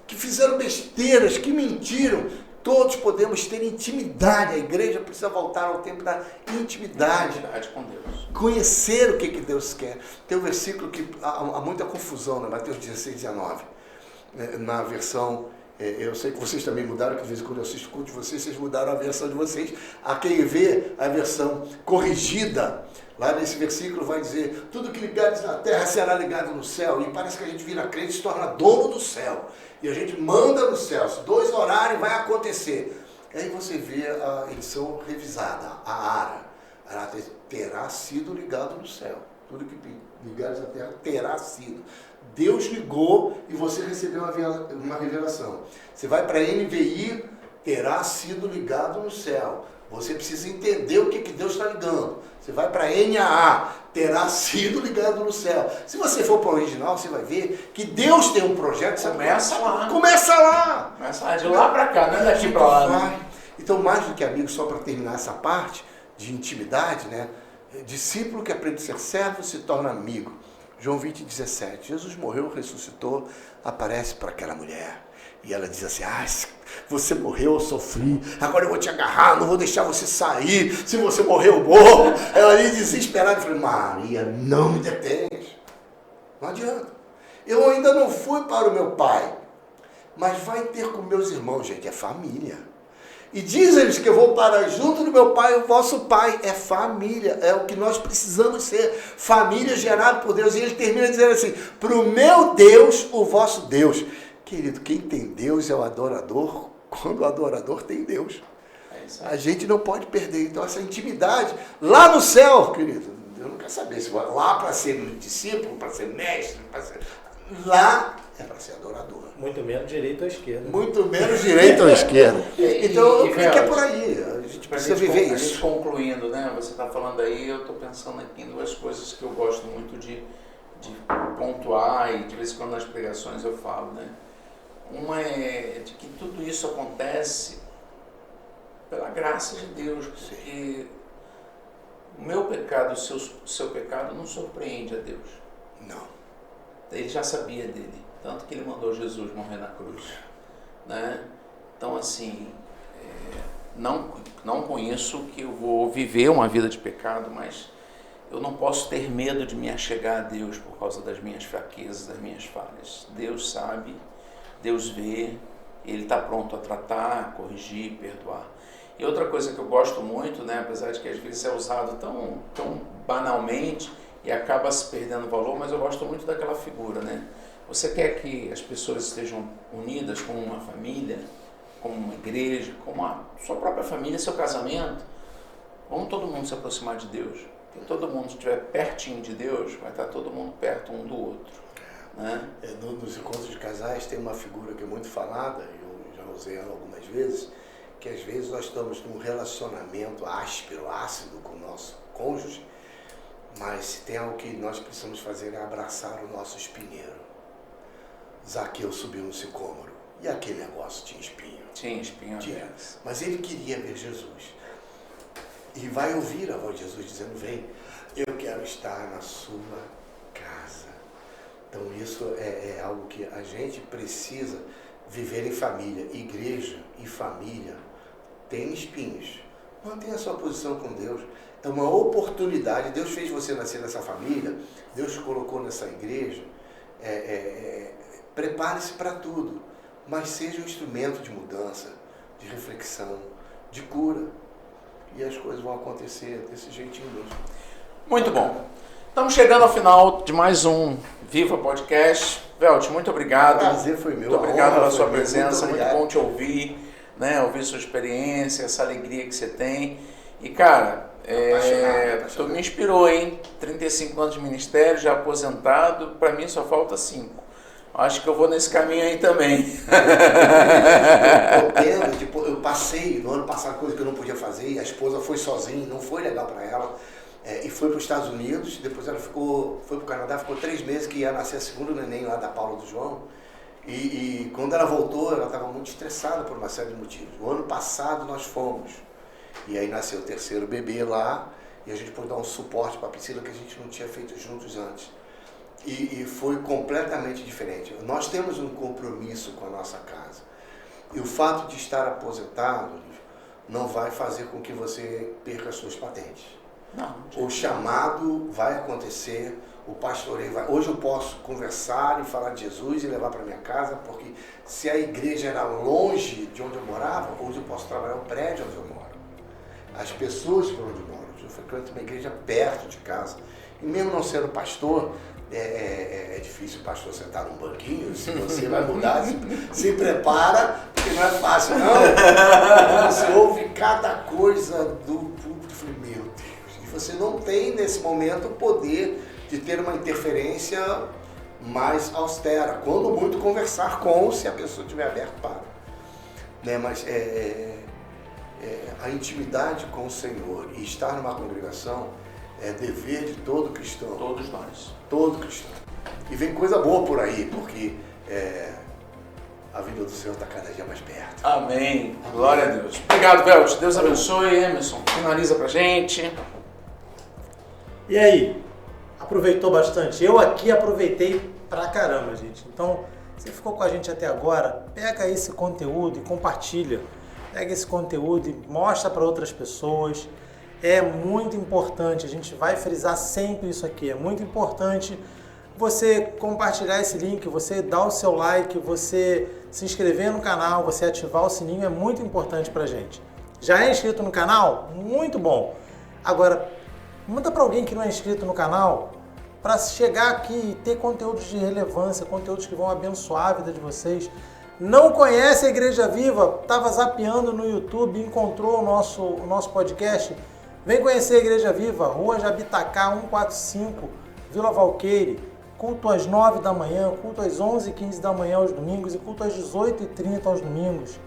que fizeram besteiras, que mentiram. Todos podemos ter intimidade. A igreja precisa voltar ao tempo da intimidade. Intimidade com Deus. Conhecer o que Deus quer. Tem um versículo que há muita confusão, né? Mateus 16:19. Na versão... eu sei que vocês também mudaram, que de vez em quando eu assisto o culto de vocês mudaram a versão de vocês. A quem vê a versão corrigida, lá nesse versículo vai dizer, tudo que ligares na terra será ligado no céu. E parece que a gente vira crente e se torna dono do céu. E a gente manda no céu, se 2 orarem vai acontecer. Aí você vê a edição revisada, a ARA terá sido ligado no céu. Tudo que ligares na terra terá sido. Deus ligou e você recebeu uma revelação. Você vai para a NVI, terá sido ligado no céu. Você precisa entender o que Deus está ligando. Você vai para a NAA, terá sido ligado no céu. Se você for para o original, você vai ver que Deus tem um projeto. Começa lá. Começa lá. Começa lá, de lá para cá, não é daqui para lá. Né? Então, mais do que amigo, só para terminar essa parte de intimidade, né? Discípulo que aprende a ser servo se torna amigo. João 20:17. Jesus morreu, ressuscitou, aparece para aquela mulher. E ela diz assim, você morreu, eu sofri, agora eu vou te agarrar, não vou deixar você sair, se você morrer eu morro. Ela ali desesperada, eu falei, Maria, não me detens. Não adianta. Eu ainda não fui para o meu pai, mas vai ter com meus irmãos, gente, é família. E diz eles que eu vou para junto do meu pai, o vosso pai, é família, é o que nós precisamos ser, família gerada por Deus. E ele termina dizendo assim, para o meu Deus, o vosso Deus. Querido, quem tem Deus é o adorador, quando o adorador tem Deus. A gente não pode perder, então, essa intimidade, lá no céu, querido, eu não quero saber se lá para ser discípulo, para ser mestre, lá é para ser adorador. Muito menos direito à esquerda. Muito menos direito à esquerda. Então, eu creio que é por aí. A gente precisa viver isso. A gente concluindo, né? Você está falando aí, eu estou pensando aqui em duas coisas que eu gosto muito de pontuar e de vez em quando nas pregações eu falo, né? Uma é de que tudo isso acontece pela graça de Deus, porque o meu pecado, o seu pecado não surpreende a Deus. Não. Ele já sabia dele, tanto que ele mandou Jesus morrer na cruz, né? Então, assim, não com isso que eu vou viver uma vida de pecado, mas eu não posso ter medo de me achegar a Deus por causa das minhas fraquezas, das minhas falhas. Deus sabe, Deus vê, Ele está pronto a tratar, a corrigir, perdoar. E outra coisa que eu gosto muito, né, apesar de que às vezes é usado tão banalmente e acaba se perdendo valor, mas eu gosto muito daquela figura, né? Você quer que as pessoas estejam unidas como uma família, como uma igreja, como a sua própria família, seu casamento? Vamos todo mundo se aproximar de Deus. Se todo mundo estiver pertinho de Deus, vai estar todo mundo perto um do outro, né? Nos encontros de casais tem uma figura que é muito falada, eu já usei ela algumas vezes, que às vezes nós estamos num relacionamento áspero, ácido com o nosso cônjuge, mas se tem algo que nós precisamos fazer é abraçar o nosso espinheiro. Zaqueu subiu no sicômoro e aquele negócio tinha espinho. Tinha espinho. Tinha. Mas ele queria ver Jesus. E vai ouvir a voz de Jesus dizendo, vem, eu quero estar na sua casa. Então isso é algo que a gente precisa viver em família. Igreja e família tem espinhos. Mantenha a sua posição com Deus. É uma oportunidade. Deus fez você nascer nessa família. Deus te colocou nessa igreja. Prepare-se para tudo. Mas seja um instrumento de mudança, de reflexão, de cura. E as coisas vão acontecer desse jeitinho mesmo. Muito bom. Estamos chegando ao final de mais um Viva Podcast. Velt, muito obrigado. O prazer foi meu. Muito obrigado pela sua meu. presença. Muito bom te ouvir, né? Ouvir sua experiência, essa alegria que você tem. E, cara, tu me inspirou, hein? 35 anos de ministério, já aposentado. Para mim só falta 5. Acho que eu vou nesse caminho aí também. Eu passei no ano passado coisa que eu não podia fazer, e a esposa foi sozinha, não foi legal para ela, e foi para os Estados Unidos, depois ela foi para o Canadá, ficou 3 meses, que ia nascer a segunda neném lá da Paula do João, e quando ela voltou, ela estava muito estressada por uma série de motivos. O ano passado nós fomos, e aí nasceu o 3º bebê lá, e a gente pôde dar um suporte para a Priscila que a gente não tinha feito juntos antes. E foi completamente diferente. Nós temos um compromisso com a nossa casa. E o fato de estar aposentado não vai fazer com que você perca as suas patentes. Não. O chamado vai acontecer, o pastoreio vai... Hoje eu posso conversar e falar de Jesus e levar para minha casa, porque se a igreja era longe de onde eu morava, hoje eu posso trabalhar no prédio onde eu moro. As pessoas por onde eu moro. Eu frequento uma igreja perto de casa. E mesmo não sendo pastor... É difícil o pastor sentar num banquinho, se você vai mudar, se prepara, porque não é fácil, não. Você ouve cada coisa do público e fala, meu Deus, e você não tem nesse momento o poder de ter uma interferência mais austera, quando muito conversar com, se a pessoa estiver aberta para. Né? Mas a intimidade com o Senhor e estar numa congregação é dever de todo cristão. Todos nós. Todo cristão. E vem coisa boa por aí, porque a vida do Senhor está cada dia mais perto. Amém. Glória a Deus. Obrigado, Velt. Deus abençoe. Emerson, finaliza pra gente. E aí? Aproveitou bastante? Eu aqui aproveitei pra caramba, gente. Então, você ficou com a gente até agora, pega esse conteúdo e compartilha. Pega esse conteúdo e mostra para outras pessoas. É muito importante, a gente vai frisar sempre isso aqui, é muito importante você compartilhar esse link, você dar o seu like, você se inscrever no canal, você ativar o sininho é muito importante pra gente. Já é inscrito no canal? Muito bom! Agora, manda para alguém que não é inscrito no canal para chegar aqui e ter conteúdos de relevância, conteúdos que vão abençoar a vida de vocês. Não conhece a Igreja Viva? Estava zapeando no YouTube, encontrou o nosso podcast? Vem conhecer a Igreja Viva, Rua Jabitacá 145, Vila Valqueire. Culto às 9 da manhã, culto às 11h15 da manhã aos domingos e culto às 18h30 aos domingos.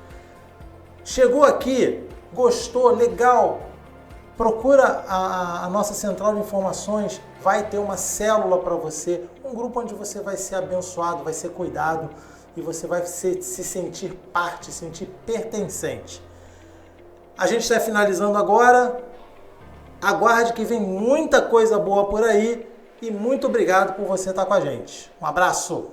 Chegou aqui, gostou, legal? Procura a nossa central de informações, vai ter uma célula para você, um grupo onde você vai ser abençoado, vai ser cuidado e você vai se sentir parte, sentir pertencente. A gente está finalizando agora, aguarde que vem muita coisa boa por aí e muito obrigado por você estar com a gente. Um abraço!